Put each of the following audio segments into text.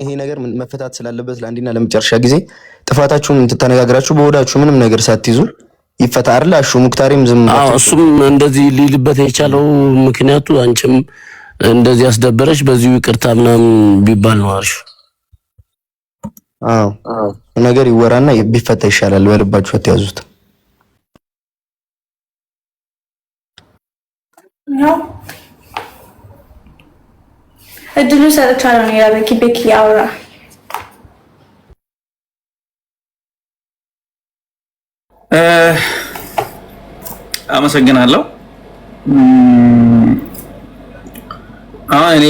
ይሄ ነገር መፈታት ስላለበት ለአንዴና ለመጨረሻ ጊዜ ጥፋታችሁን ተነጋግራችሁ በወዳችሁ ምንም ነገር ሳትይዙ ይፈታ አይደል? አሹ ሙክታሪም ዝም ማለት እሱም እንደዚህ ሊልበት የቻለው ምክንያቱ አንቺም እንደዚህ ያስደበረሽ በዚሁ ይቅርታ ምናምን ቢባል ነው አርሽ። ነገር ይወራና ቢፈታ ይሻላል። በልባችሁ አትያዙት። ነው እድሉ ሰጥቻለሁ ነው ያበቂ በቂ ያወራ አመሰግናለሁ። አሁን እኔ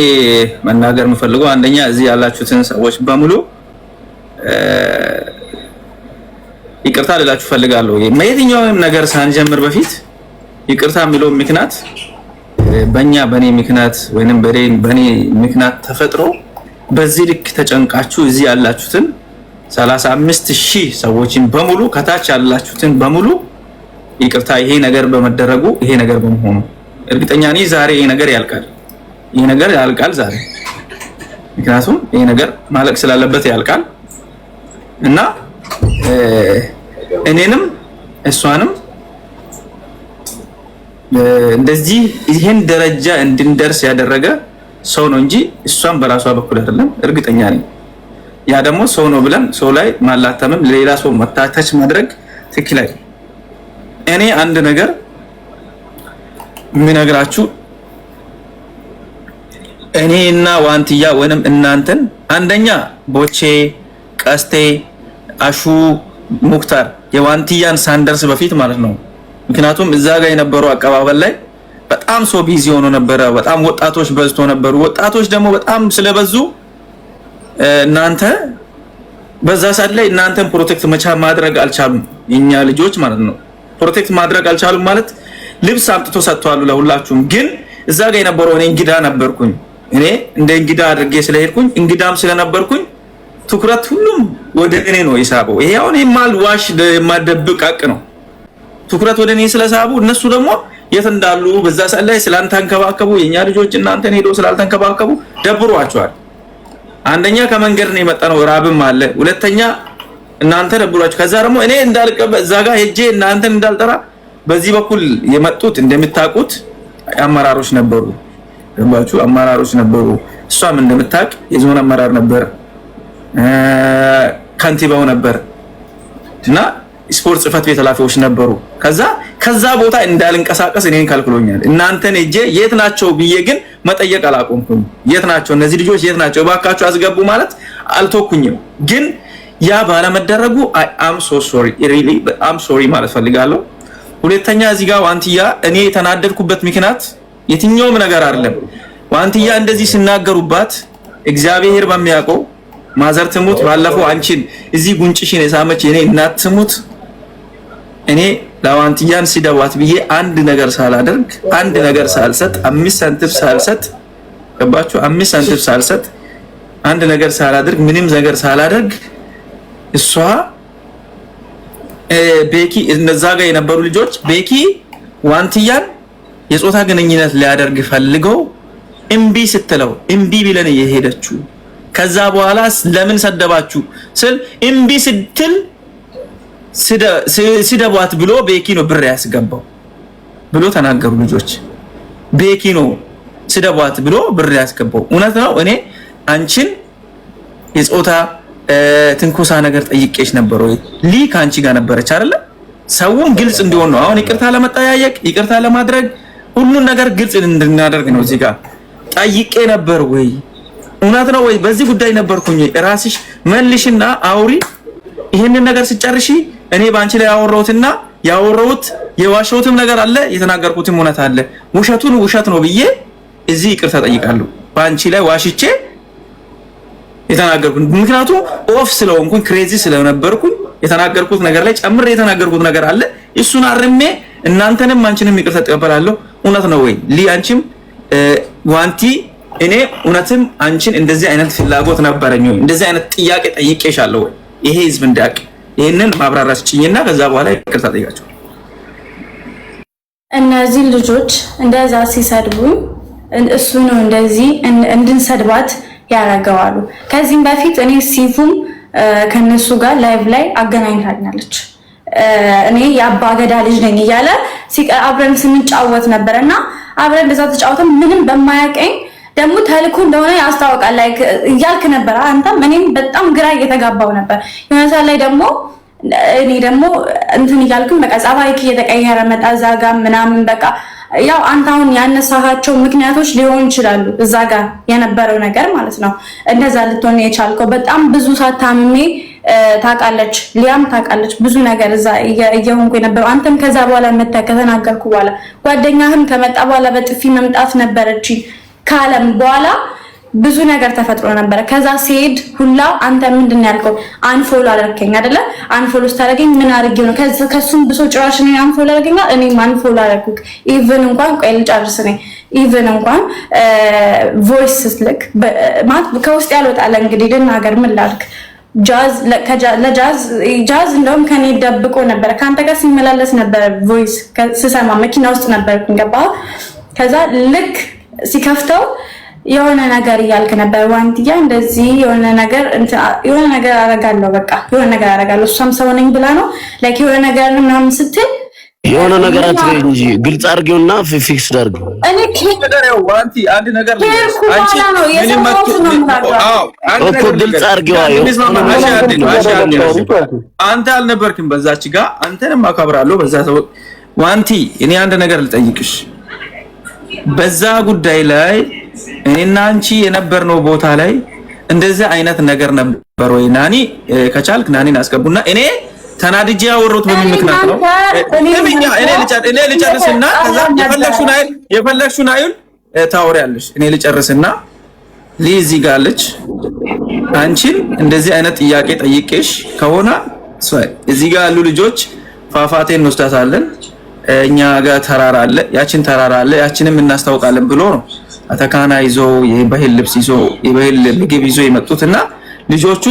መናገር የምፈልገው አንደኛ እዚህ ያላችሁትን ሰዎች በሙሉ ይቅርታ ልላችሁ ፈልጋለሁ። የትኛውም ነገር ሳንጀምር በፊት ይቅርታ የሚለው ምክንያት በኔ ምክንያት ወይንም በኔ ምክንያት ተፈጥሮ በዚህ ልክ ተጨንቃችሁ እዚህ ያላችሁትን 35000 ሰዎችን በሙሉ ከታች ያላችሁትን በሙሉ ይቅርታ ይሄ ነገር በመደረጉ ይሄ ነገር በመሆኑ እርግጠኛ ነኝ ዛሬ ይሄ ነገር ያልቃል። ይሄ ነገር ያልቃል ዛሬ። ምክንያቱም ይሄ ነገር ማለቅ ስላለበት ያልቃል እና እኔንም እሷንም እንደዚህ ይሄን ደረጃ እንድንደርስ ያደረገ ሰው ነው እንጂ እሷን በራሷ በኩል አይደለም። እርግጠኛ ነኝ ያ ደግሞ ሰው ነው ብለን ሰው ላይ ማላተምም ሌላ ሰው መታተች ማድረግ ትክክል አይደለም። እኔ አንድ ነገር ምነግራችሁ እኔና ዋንትያ ወንም እናንተን አንደኛ ቦቼ ቀስቴ አሹ ሙክታር የዋንትያን ሳንደርስ በፊት ማለት ነው። ምክንያቱም እዛ ጋር የነበረው አቀባበል ላይ በጣም ሰው ቢዚ ሆኖ ነበር። በጣም ወጣቶች በዝቶ ነበሩ። ወጣቶች ደግሞ በጣም ስለበዙ እናንተ በዛ ሰዓት ላይ እናንተን ፕሮቴክት ማድረግ አልቻሉም። የኛ ልጆች ማለት ነው ፕሮቴክት ማድረግ አልቻሉም ማለት ልብስ አምጥቶ ሰጥቷሉ ለሁላችሁም። ግን እዛ ጋር የነበረው እኔ እንግዳ ነበርኩኝ። እኔ እንደ እንግዳ አድርጌ ስለሄድኩኝ እንግዳም ስለነበርኩኝ ትኩረት ሁሉም ወደ እኔ ነው የሳበው። ይሄ አሁን የማልዋሽ የማደብቅ ሀቅ ነው። ትኩረት ወደ እኔ ስለሳቡ እነሱ ደግሞ የት እንዳሉ በዛ ሰዓት ላይ ስላልተንከባከቡ የኛ ልጆች እናንተን ሄዶ ስላልተንከባከቡ ደብሯቸዋል። አንደኛ ከመንገድ ነው የመጣነው ራብም አለ። ሁለተኛ እናንተ ደብሯቸው ከዛ ደግሞ እኔ እንዳልቀበ እዛ ጋር ሄጄ እናንተን እንዳልጠራ በዚህ በኩል የመጡት እንደምታውቁት አመራሮች ነበሩ። ገባችሁ? አመራሮች ነበሩ። እሷም እንደምታውቅ የዞን አመራር ነበር፣ ከንቲባው ነበር እና ስፖርት ጽፈት ቤት ኃላፊዎች ነበሩ። ከዛ ቦታ እንዳልንቀሳቀስ እኔን ካልክሎኛል። እናንተን ሄጄ የት ናቸው ብዬ ግን መጠየቅ አላቆምኩም። የት ናቸው እነዚህ ልጆች የት ናቸው እባካችሁ አስገቡ ማለት አልተወኩኝም። ግን ያ ባለመደረጉ አም ሶ ሶሪ ሪሊ አም ሶሪ ማለት ፈልጋለሁ። ሁለተኛ እዚህ ጋር ዋንትያ እኔ የተናደድኩበት ምክንያት የትኛውም ነገር አይደለም። ዋንትያ እንደዚህ ሲናገሩባት እግዚአብሔር በሚያውቀው ማዘር ትሙት ባለፈው አንቺን እዚህ ጉንጭሽን የሳመች የኔ እናት ትሙት እኔ ለዋንትያን ሲደዋት ብዬ አንድ ነገር ሳላደርግ አንድ ነገር ሳልሰጥ 5 ሳንቲም ሳልሰጥ ገባችሁ? 5 ሳንቲም ሳልሰጥ አንድ ነገር ሳላደርግ ምንም ነገር ሳላደርግ እሷ ቤኪ እነዛ ጋር የነበሩ ልጆች ቤኪ ዋንትያን የጾታ ግንኙነት ሊያደርግ ፈልገው እምቢ ስትለው እምቢ ብለን የሄደችው ከዛ በኋላ ለምን ሰደባችሁ ስል እምቢ ስትል ሲደቧት ብሎ ቤኪ ነው ብር ያስገባው ብሎ ተናገሩ ልጆች። ቤኪ ነው ሲደቧት ብሎ ብር ያስገባው። እውነት ነው። እኔ አንቺን የጾታ ትንኮሳ ነገር ጠይቄሽ ነበር ወይ ካንቺ ጋር ነበረች አይደለ? ሰውን ግልጽ እንዲሆን ነው። አሁን ይቅርታ ለመጠያየቅ ይቅርታ ለማድረግ ሁሉን ነገር ግልጽ እንድናደርግ ነው። እዚህ ጋር ጠይቄ ነበር ወይ እውነት ነው ወይ በዚህ ጉዳይ ነበርኩኝ? ራስሽ መልሽና አውሪ። ይሄንን ነገር ሲጨርሺ እኔ ባንቺ ላይ ያወራሁትና ያወራሁት የዋሸሁትም ነገር አለ፣ የተናገርኩትም እውነት አለ። ውሸቱን ውሸት ነው ብዬ እዚህ ይቅርታ ጠይቃለሁ። ባንቺ ላይ ዋሽቼ የተናገርኩት ምክንያቱም ኦፍ ስለሆንኩኝ ክሬዚ ስለነበርኩኝ የተናገርኩት ነገር ላይ ጨምሬ የተናገርኩት ነገር አለ። እሱን አርሜ እናንተንም አንቺንም ይቅርታ ተቀበላለሁ። እውነት ነው ወይ አንቺም ዋንቲ እኔ እውነትም አንቺን እንደዚህ አይነት ፍላጎት ነበረኝ ወይ እንደዚህ አይነት ጥያቄ ጠይቄሻለሁ ወይ ይሄ ህዝብ እንዲያውቅ ይሄንን ማብራራት ጭኝና ከዛ በኋላ ይቅርታ ጠይቃቸው። እነዚህ ልጆች እንደዛ ሲሰድቡኝ እሱ ነው እንደዚህ እንድንሰድባት ያረጋዋሉ። ከዚህም በፊት እኔ ሲፉም ከነሱ ጋር ላይቭ ላይ አገናኝታኛለች። እኔ የአባ ገዳ ልጅ ነኝ እያለ አብረን ስንጫወት ነበርና አብረን እንደዛ ተጫወተን ምንም በማያቀኝ ደግሞ ተልኩ እንደሆነ ያስታውቃል ላይ እያልክ ነበር አንተም እኔም በጣም ግራ እየተጋባው ነበር። የሆነ ሰዓት ላይ ደግሞ እኔ ደግሞ እንትን እያልኩኝ በቃ ጸባይክ እየተቀየረ መጣ እዛ ጋር ምናምን በቃ ያው አንተ አሁን ያነሳሃቸው ምክንያቶች ሊሆን ይችላሉ እዛ ጋር የነበረው ነገር ማለት ነው። እንደዛ ልትሆን የቻልከው በጣም ብዙ ሳታምሜ ታውቃለች፣ ሊያም ታውቃለች ብዙ ነገር እዛ እየሆንኩ የነበረው አንተም ከዛ በኋላ መተህ ከተናገርኩ በኋላ ጓደኛህም ከመጣ በኋላ በጥፊ መምጣት ነበረች ካለም በኋላ ብዙ ነገር ተፈጥሮ ነበር። ከዛ ሲሄድ ሁላ አንተ ምንድነው ያልከው? አንፎሎ አደረከኝ አይደለ? አንፎሎ ስታደርገኝ ምን አድርጌው ነው? ከሱም ብሶ ጭራሽ ነው አንፎሎ አደረገኛል። እኔም አንፎሎ አደረኩክ። ኢቭን እንኳን ቆይ ልጨርስ ነኝ። ኢቭን እንኳን ቮይስ ስልክ ማለት ከውስጥ ያልወጣለ እንግዲህ ልናገር ምን ላድርግ? ጃዝ እንደውም ከኔ ደብቆ ነበር ካንተ ጋር ሲመላለስ ነበር። ቮይስ ስሰማ መኪና ውስጥ ነበርኩኝ ገባ። ከዛ ልክ ሲከፍተው የሆነ ነገር እያልክ ነበር ዋንትያ እንደዚህ የሆነ ነገር አረጋለሁ በቃ የሆነ ነገር አረጋለሁ እሷም ሰው ነኝ ብላ ነው ላይክ የሆነ ነገር ምናምን ስትል የሆነ ነገር አትበይ እንጂ ግልጽ አድርጊውና ፊክስ አድርጊው። እኔ ነገር ያው ዋንቲ አንድ ነገር አንቺ ምንም እኮ ግልጽ አድርጊው። አንተ አልነበርክም በዛች ጋር አንተንም አከብራለሁ በዛ ሰው ዋንቲ እኔ አንድ ነገር ልጠይቅሽ በዛ ጉዳይ ላይ እኔና አንቺ የነበርነው ቦታ ላይ እንደዚህ አይነት ነገር ነበር ወይ? ናኒ ከቻልክ ናኒን አስገቡና እኔ ተናድጄ ያወሩት በምን ምክንያት ነው? እኔ ልጨርስና ከዛ የፈለግሽውን አይል ታወሪያለሽ። እኔ ልጨርስና ሊዚ ጋለች አንቺን እንደዚህ አይነት ጥያቄ ጠይቄሽ ከሆነ እዚህ ጋር ያሉ ልጆች ፋፋቴን እንወስዳታለን እኛ ጋር ተራራ አለ ያችን ተራራ አለ ያችንም እናስታውቃለን ብሎ ነው አተካና ይዞ የባህል ልብስ ይዞ የባህል ምግብ ይዞ የመጡትና ልጆቹ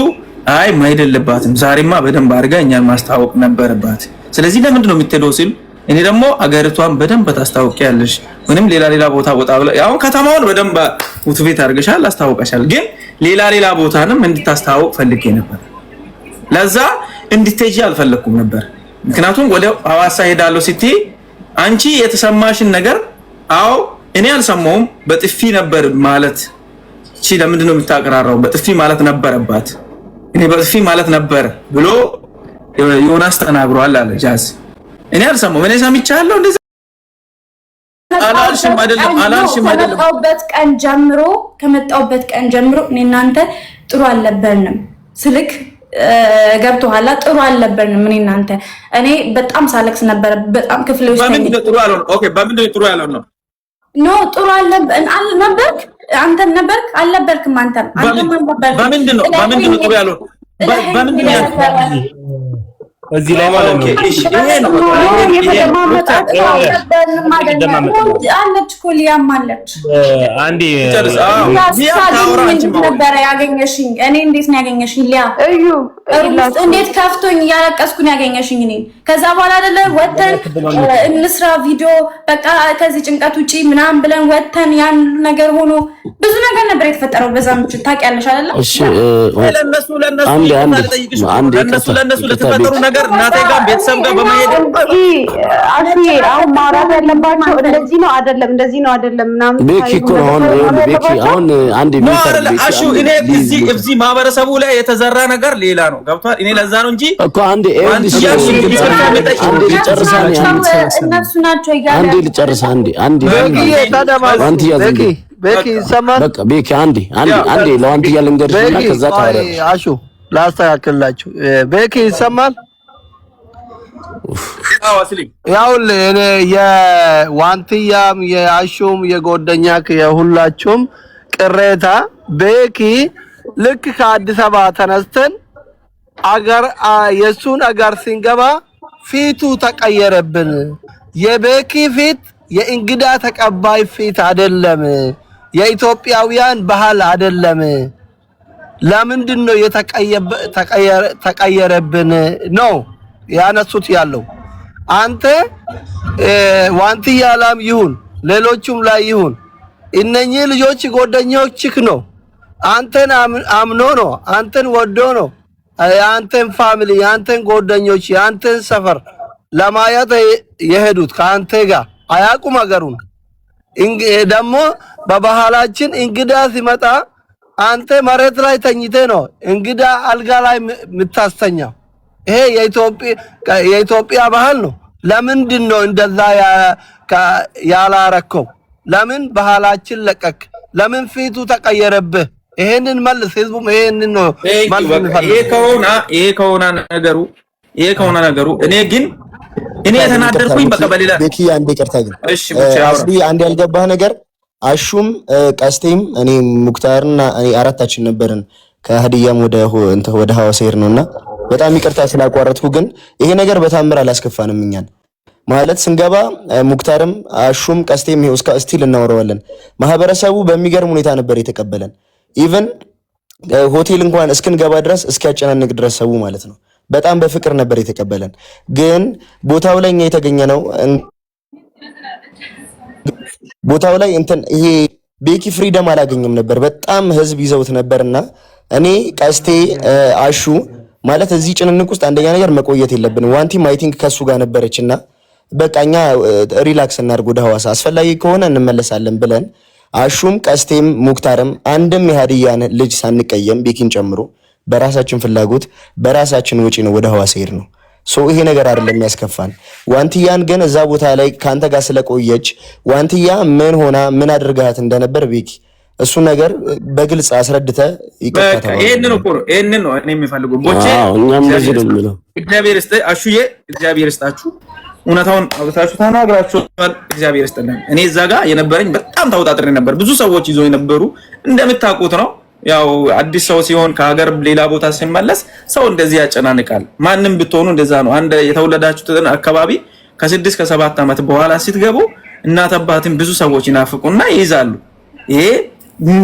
አይ ማይደልባትም ዛሬማ በደንብ አድርጋ እኛን ማስታወቅ ነበረባት። ስለዚህ ለምንድን ነው የምትሄደው ሲል እኔ ደግሞ አገሪቷን በደንብ ታስታውቂያለሽ ምንም ሌላ ቦታ ቦታ ብለ ያው ከተማውን በደንብ ውትቤት አድርገሻል አስታውቀሻል ግን ሌላ ቦታንም እንድታስታውቅ ፈልጌ ነበር። ለዛ እንድትሄጂ አልፈለኩም ነበር ምክንያቱም ወደ ሐዋሳ ሄዳለሁ ሲቲ አንቺ የተሰማሽን ነገር አው እኔ አልሰማውም በጥፊ ነበር ማለት እቺ ለምንድን ነው የምታቀራራው? በጥፊ ማለት ነበረባት እኔ በጥፊ ማለት ነበር ብሎ ዮናስ ተናግሯል አለ ጃዝ። እኔ አልሰማውም እኔ ሰምቻለሁ እንደዛ አላልሽም አይደለም ከመጣውበት ቀን ጀምሮ እኔ እናንተ ጥሩ አልነበርንም ስልክ ገብቶሃል ጥሩ አልነበርንም እኔ እናንተ እኔ በጣም ሳለክስ ነበር በጣም ክፍል ውስጥ በምንድን ነው ጥሩ ያልሆነው? ኦኬ በምንድን ነው ጥሩ ያልሆነው? ኖ ጥሩ አልነበርክ አንተ ነበርክ አልነበርክም አንተም በምንድን ነው ጥሩ ያልሆነው? በምንድን ነው እዚህ ላይ ማለት ነው እሺ ይሄ ነው አለች ኮሊያም አለች አንዴ ነበር ያገኘሽኝ እኔ እንዴት ነው ያገኘሽኝ ሊያ እዩ እንዴት ከፍቶኝ ያለቀስኩ ነው ያገኘሽኝ እኔ ከዛ በኋላ አይደለ ወተን እንስራ ቪዲዮ በቃ ከዚህ ጭንቀት ውጪ ምናምን ብለን ወተን ያን ነገር ሆኖ ብዙ ነገር ነበር የተፈጠረው በዛ ምንጭ ታውቂያለሽ አይደለ እሺ ለነሱ ለተፈጠሩ ነገር እናቴ ጋር ቤተሰብ ጋር በመሄድ አሁን ማውራት ያለባቸው እንደዚህ ነው አይደለም ምናምን ቤኪ እኮ ቤኪ አሁን አንድ አሹ እኔ እዚህ ማህበረሰቡ ላይ የተዘራ ነገር ሌላ ነው ገብቷል። እኔ ለዛ ነው እንጂ እኮ አንድ እነሱ ናቸው ይያለ አንድ ልጨርስ አንድ ቤኪ ይሰማል። በቃ ቤኪ አንድ ለዋንትያ ልንገርሽና ከዛ ታወራ አሹ ላስተካክላችሁ። ቤኪ ይሰማል። ያው እኔ የዋንትያም የአሹም የጎደኛክ የሁላችሁም ቅሬታ ቤኪ ልክ ከአዲስ አበባ ተነስተን አገር የሱን አገር ሲንገባ ፊቱ ተቀየረብን። የቤኪ ፊት የእንግዳ ተቀባይ ፊት አይደለም፣ የኢትዮጵያውያን ባህል አይደለም። ለምንድን ነው ተቀየረብን ነው ያነሱት ያለው። አንተ ዋንትያ ላም ይሁን ሌሎቹም ላይ ይሁን እነኚህ ልጆች ጓደኞችክ ነው አንተን አምኖ ነው አንተን ወዶ ነው የአንተን ፋሚሊ የአንተን ጓደኞች የአንተን ሰፈር ለማየት የሄዱት ከአንተ ጋር አያቁም አገሩን ደግሞ በባህላችን እንግዳ ሲመጣ አንተ መሬት ላይ ተኝቴ ነው እንግዳ አልጋ ላይ ምታስተኛው ይሄ የኢትዮጵያ ባህል ነው ለምንድን ነው እንደዛ ያላረከው ለምን ባህላችን ለቀቅ ለምን ፊቱ ተቀየረብህ ይሄንን መልስ ህዝቡም ይሄንን ነው ይሄ ከሆነ ነገሩ እኔ የተናደርኩኝ በቃ በሌላ ቤኪ አንዴ ይቅርታ ግን እሺ ብቻ አንዴ ያልገባህ ነገር አሹም ቀስቴም እኔ ሙክታርና እኔ አራታችን ነበርን ከሀዲያም ወደ ሐዋሳ ነውና በጣም ይቅርታ ስላቋረጥኩ ግን ይሄ ነገር በታምር አላስከፋንም እኛን ማለት ስንገባ ሙክታርም አሹም ቀስቴም ይሄው እስከ ስቲል እናወራዋለን ማህበረሰቡ በሚገርም ሁኔታ ነበር የተቀበለን ኢቭን ሆቴል እንኳን እስክንገባ ድረስ እስኪያጨናንቅ ድረስ ሰው ማለት ነው በጣም በፍቅር ነበር የተቀበለን ግን ቦታው ላይ እኛ የተገኘነው ቦታው ላይ ይሄ ቤኪ ፍሪደም አላገኘም ነበር በጣም ህዝብ ይዘውት ነበርና እኔ ቀስቴ አሹ ማለት እዚህ ጭንንቅ ውስጥ አንደኛ ነገር መቆየት የለብንም ዋንቲም አይ ቲንክ ከሱ ጋር ነበርችና በቃኛ ሪላክስ እናድርግ ወደ ሐዋሳ አስፈላጊ ከሆነ እንመለሳለን ብለን አሹም ቀስቴም ሙክታርም አንድም የሀዲያን ልጅ ሳንቀየም ቤኪን ጨምሮ በራሳችን ፍላጎት በራሳችን ወጪ ነው ወደ ሐዋሳ ነው ይሄ ነገር አይደለም የሚያስከፋን ዋንቲያን ግን እዛ ቦታ ላይ ካንተ ጋር ስለቆየች ዋንቲያ ምን ሆና ምን አድርጋት እንደነበር ቤኪ እሱ ነገር በግልጽ አስረድተ ይቀጣታል ይሄንን ነው እኔ የሚፈልገው ቦቼ እኛም እንደዚህ ነው የሚለው እግዚአብሔር ይስጥ አሹዬ እግዚአብሔር ይስጣችሁ እውነታውን አውጣችሁ ተናግራችኋል እግዚአብሔር ይስጥልን እኔ እዛ ጋር የነበረኝ በጣም ታውጣጥሬ ነበር ብዙ ሰዎች ይዞ የነበሩ እንደምታውቁት ነው ያው አዲስ ሰው ሲሆን ከሀገር ሌላ ቦታ ሲመለስ ሰው እንደዚህ ያጨናንቃል ማንንም ብትሆኑ እንደዛ ነው አንድ የተወለዳችሁትን አካባቢ ከ6 ከ7 አመት በኋላ ሲትገቡ እናት አባትን ብዙ ሰዎች ይናፍቁና ይይዛሉ ይሄ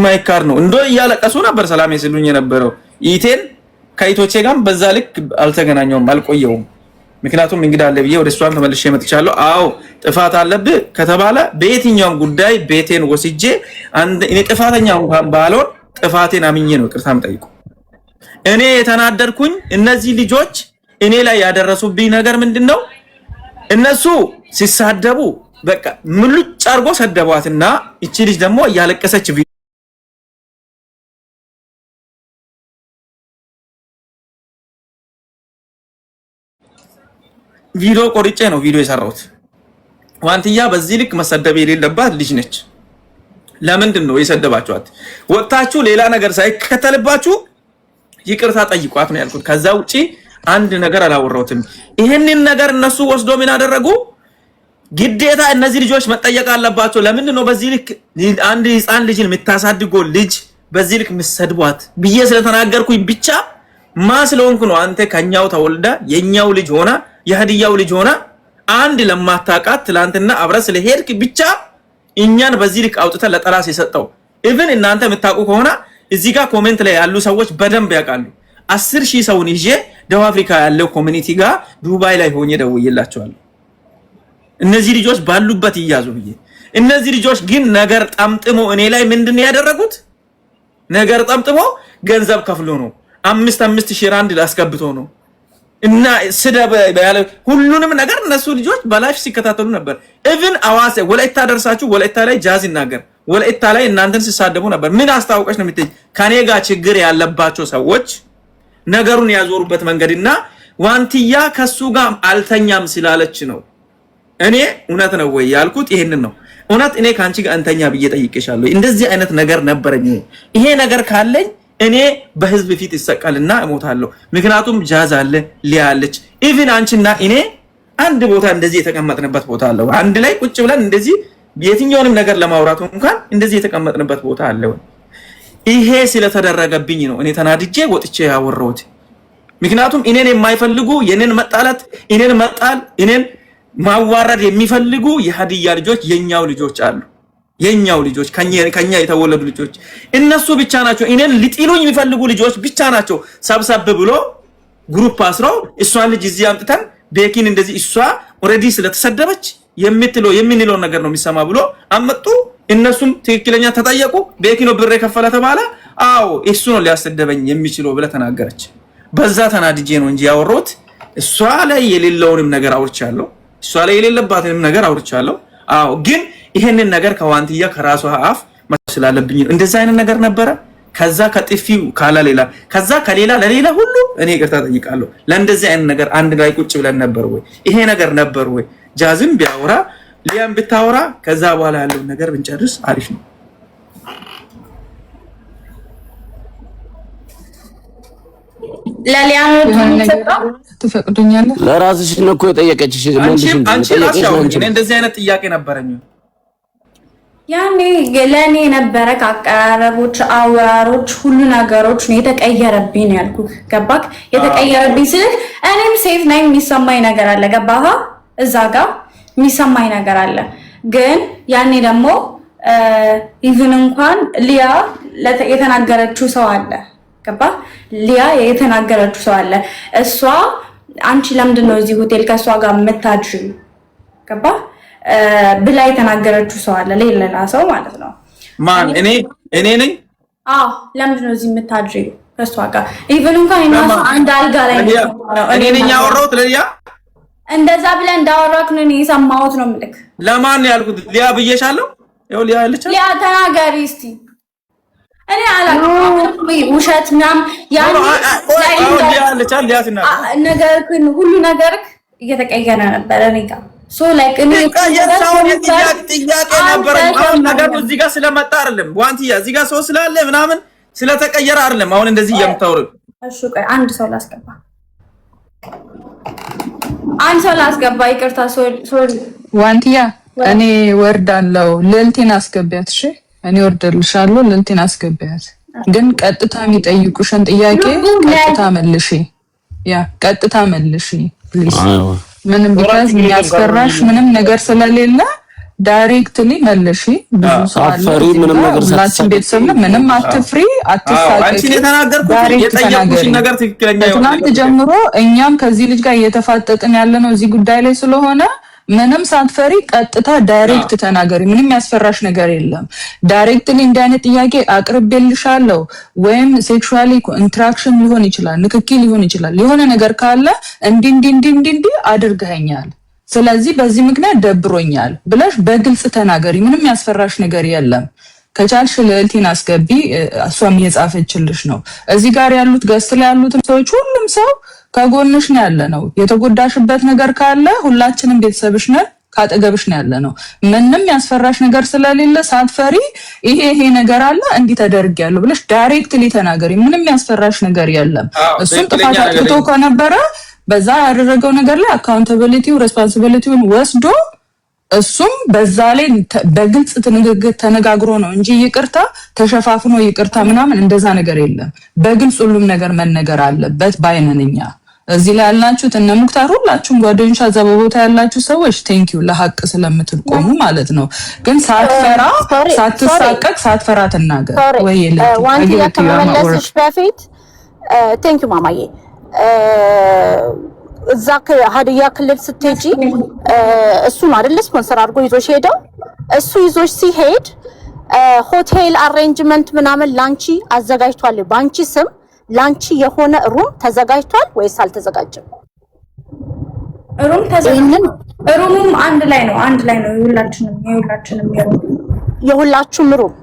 ማይካር ነው እንዶ እያለቀሱ ነበር ሰላም ይስሉኝ የነበረው ኢቴን ከኢቶቼ ጋር በዛ ልክ አልተገናኘውም አልቆየውም ምክንያቱም እንግዳ አለ ብዬ ወደ እሷም ተመልሼ መጥቻለሁ አዎ ጥፋት አለብህ ከተባለ በየትኛውም ጉዳይ ቤቴን ወስጄ እኔ ጥፋተኛ እንኳን ባልሆን ጥፋቴን አምኜ ነው ቅርታም ጠይቁ እኔ የተናደርኩኝ እነዚህ ልጆች እኔ ላይ ያደረሱብኝ ነገር ምንድነው እነሱ ሲሳደቡ በቃ ሙሉጭ አርጎ ሰደቧትና እቺ ልጅ ደግሞ ያለቀሰች ቪዲዮ ቆርጬ ነው ቪዲዮ የሰራሁት ዋንቲያ በዚህ ልክ መሰደብ የሌለባት ልጅ ነች ለምንድን ነው የሰደባችኋት ወጣችሁ ሌላ ነገር ሳይከተልባችሁ ይቅርታ ጠይቋት ነው ያልኩት ከዛ ውጪ አንድ ነገር አላወራሁትም ይሄንን ነገር እነሱ ወስዶ ምን አደረጉ ግዴታ እነዚህ ልጆች መጠየቅ አለባቸው ለምንድን ነው በዚህ ልክ አንድ ህፃን ልጅን የምታሳድገው ልጅ በዚህ ልክ መስደቧት ብዬ ስለተናገርኩኝ ብቻ ማስለውንኩ ነው አንተ ከኛው ተወልዳ የኛው ልጅ ሆና የሀዲያው ልጅ ሆና አንድ ለማታቃት ትላንትና አብረ ስለሄድክ ብቻ እኛን በዚህ ልክ አውጥተ ለጠራስ የሰጠው ኢቭን እናንተ የምታውቁ ከሆነ እዚህ ጋር ኮሜንት ላይ ያሉ ሰዎች በደንብ ያውቃሉ 10,000 ሰውን ይዤ ደቡብ አፍሪካ ያለው ኮሚኒቲ ጋር ዱባይ ላይ ሆኜ ደውዬላቸዋለሁ እነዚህ ልጆች ባሉበት ይያዙ ብዬ እነዚህ ልጆች ግን ነገር ጠምጥሞ እኔ ላይ ምንድነው ያደረጉት ነገር ጠምጥሞ ገንዘብ ከፍሎ ነው 5,000 ራንድ ላስገብቶ ነው እና ስደብ ያለ ሁሉንም ነገር እነሱ ልጆች በላይፍ ሲከታተሉ ነበር ኢቭን አዋሴ ወላይታ ደርሳችሁ ወላይታ ላይ ጃዝ ይናገር ወላይታ ላይ እናንተን ሲሳደቡ ነበር ምን አስተዋውቀሽ ነው የምትይ ከኔ ጋር ችግር ያለባቸው ሰዎች ነገሩን ያዞሩበት መንገድና ዋንቲያ ከሱ ጋር አልተኛም ስላለች ነው እኔ እውነት ነው ወይ ያልኩት ይሄንን ነው እውነት እኔ ካንቺ ጋር እንተኛ ብዬ ጠይቄሻለሁ እንደዚህ አይነት ነገር ነበርኝ ይሄ ነገር ካለኝ እኔ በህዝብ ፊት ይሰቀልና እሞታለሁ ምክንያቱም ጃዝ አለ ሊያለች ኢቭን አንቺና እኔ አንድ ቦታ እንደዚህ የተቀመጥንበት ቦታ አለ አንድ ላይ ቁጭ ብለን እንደዚህ የትኛውንም ነገር ለማውራት እንኳን እንደዚህ የተቀመጥንበት ቦታ አለ ይሄ ስለተደረገብኝ ነው እኔ ተናድጄ ወጥቼ ያወራሁት ምክንያቱም እኔን የማይፈልጉ የኔን መጣላት እኔን መጣል እኔን ማዋረድ የሚፈልጉ የሀዲያ ልጆች የኛው ልጆች አሉ የኛው ልጆች ከኛ የተወለዱ ልጆች እነሱ ብቻ ናቸው እኔን ሊጥሉኝ የሚፈልጉ ልጆች ብቻ ናቸው ሰብሰብ ብሎ ግሩፕ አስረው እሷን ልጅ እዚህ አምጥተን ቤኪን እንደዚህ እሷ ኦሬዲ ስለተሰደበች የምንለው ነገር ነው የሚሰማ ብሎ አመጡ እነሱም ትክክለኛ ተጠየቁ። ቤኪ ነው ብር የከፈለ ተባለ። አዎ እሱ ነው ሊያሰደበኝ የሚችለው ብለ ተናገረች። በዛ ተናድጄ ነው እንጂ ያወሮት እሷ ላይ የሌለውንም ነገር አውርቻለሁ፣ እሷ ላይ የሌለባትንም ነገር አውርቻለሁ። አዎ ግን ይሄንን ነገር ከዋንትያ ከራሷ አፍ መስላለብኝ እንደዛ አይነት ነገር ነበረ። ከዛ ከጥፊው ካላ ሌላ ከዛ ከሌላ ለሌላ ሁሉ እኔ ይቅርታ ጠይቃለሁ። ለእንደዚህ አይነት ነገር አንድ ላይ ቁጭ ብለን ነበር ወይ ይሄ ነገር ነበር ወይ ጃዝም ቢያወራ ሊያም ብታወራ ከዛ በኋላ ያለው ነገር ብንጨርስ አሪፍ ነው። ለሊያም ትፈቅዱኛለህ? ለራስሽ ነው እኮ የጠየቀችሽ። አንቺ ራስሽ እንደዚህ አይነት ጥያቄ ነበረኝ ያኔ ለኔ ነበረ ከአቀራረቦች አወራሮች ሁሉ ነገሮች ነው የተቀየረብኝ ያልኩህ። ገባክ? የተቀየረብኝ ስልህ እኔም ሴፍ ነኝ የሚሰማኝ ነገር አለ። ገባህ? እዛ ጋር የሚሰማኝ ነገር አለ። ግን ያኔ ደግሞ ኢቭን እንኳን ሊያ የተናገረችው ሰው አለ። ገባህ? ሊያ የተናገረችው ሰው አለ። እሷ አንቺ ለምንድን ነው እዚህ ሆቴል ከእሷ ጋር የምታድሪው? ገባህ? ብላ የተናገረችው ሰው አለ። ሌላ ሰው ማለት ነው። ማን? እኔ ነኝ። አዎ ለምንድን ነው እዚህ የምታድሪው ከእሷ ጋር? ኢቭን እንኳን እናሱ አንድ አልጋ ላይ ነው። እኔ ነኝ ያወራሁት ለሊያ። እንደዛ ብለህ እንዳወራክ ነው የሰማሁት ነው የምልክ። ለማን ነው ያልኩት? ሊያ ብዬሻለሁ። ይኸው ሊያ አለች። ሊያ ተናገሪ እስቲ። እኔ አላውቅም ውሸት ምናምን ያን ሊያ አለች። ሊያ ትናገር ነገርክን ሁሉ ነገርክ እየተቀየረ ነበር እኔ ጋር ሶ ላይክ እኔ ጥያቄ ነበር። አሁን ነገር እዚህ ጋር ስለመጣ አይደለም ዋንቲያ እዚህ ጋር ሰው ስላለ ምናምን ስለተቀየረ አይደለም አሁን እንደዚህ የምታወሩት። እሺ ቆይ አንድ ሰው ላስገባ ይቅርታ ሶሪ ዋንቲያ እኔ ወርዳለሁ ልልቲን አስገቢያት። እሺ እኔ ወርደልሻለሁ ልልቲን አስገቢያት። ግን ቀጥታ የሚጠይቁሽን ጥያቄ ቀጥታ መልሺ ፕሊዝ። ምንም ቢካዝ የሚያስፈራሽ ምንም ነገር ስለሌለ ዳይሬክትሊ መልሺ። ብዙ ሰው አለ ምንም ነገር ሳትፈሪ ቤተሰብ ምንም አትፍሪ፣ አትሳቀቂ። አንቺ የተናገርኩት የጠየቁሽ ነገር ትክክለኛ ይሆናል። ትናንት ጀምሮ እኛም ከዚህ ልጅ ጋር እየተፋጠጥን ያለ ነው እዚህ ጉዳይ ላይ ስለሆነ ምንም ሳትፈሪ ቀጥታ ዳይሬክት ተናገሪ። ምንም ያስፈራሽ ነገር የለም። ዳይሬክትሊ እንደ አይነት ጥያቄ አቅርቤልሻለሁ ወይም ሴክሹዋሊ ኢንተራክሽን ሊሆን ይችላል፣ ንክኪ ሊሆን ይችላል። የሆነ ነገር ካለ እንዲ አድርገኛል፣ ስለዚህ በዚህ ምክንያት ደብሮኛል ብለሽ በግልጽ ተናገሪ። ምንም ያስፈራሽ ነገር የለም። ከቻልሽ ልዕልቲን አስገቢ፣ እሷም እየጻፈችልሽ ነው። እዚህ ጋር ያሉት ገስት ላይ ያሉትም ሰዎች ሁሉም ሰው ከጎንሽ ነው ያለ ነው። የተጎዳሽበት ነገር ካለ ሁላችንም ቤተሰብሽ ነን፣ ካጠገብሽ ነው ያለ ነው። ምንም ያስፈራሽ ነገር ስለሌለ ሳትፈሪ ይሄ ነገር አለ እንዲህ ተደርጊያለሁ ብለሽ ዳይሬክትሊ ተናገሪ። ምንም ያስፈራሽ ነገር የለም። እሱም ጥፋት አጥፍቶ ከነበረ በዛ ያደረገው ነገር ላይ አካውንታቢሊቲው ሬስፖንሲቢሊቲውን ወስዶ እሱም በዛ ላይ በግልጽ ተነጋግሮ ነው እንጂ ይቅርታ ተሸፋፍኖ ይቅርታ ምናምን እንደዛ ነገር የለም። በግልጽ ሁሉም ነገር መነገር አለበት ባይነንኛ። እዚህ ላይ ያላችሁት እነ ሙክታር ሁላችሁም ጓደኞች እዛ በቦታ ያላችሁ ሰዎች ቴንኪው ለሐቅ ስለምትቆሙ ማለት ነው። ግን ሳትፈራ ሳትሳቀቅ ሳትፈራ ተናገር ወይ ዋንቲያ ከመመለስሽ በፊት ቴንኪው ማማዬ እዛ ሀዲያ ክልል ስትሄጂ እሱ ነው አይደል ስፖንሰር አድርጎ ይዞሽ ሄደው። እሱ ይዞሽ ሲሄድ ሆቴል አሬንጅመንት ምናምን ላንቺ አዘጋጅቷል። ባንቺ ስም ላንቺ የሆነ ሩም ተዘጋጅቷል ወይስ አልተዘጋጀም? ሩሙም አንድ ላይ ነው የሁላችሁም ሩም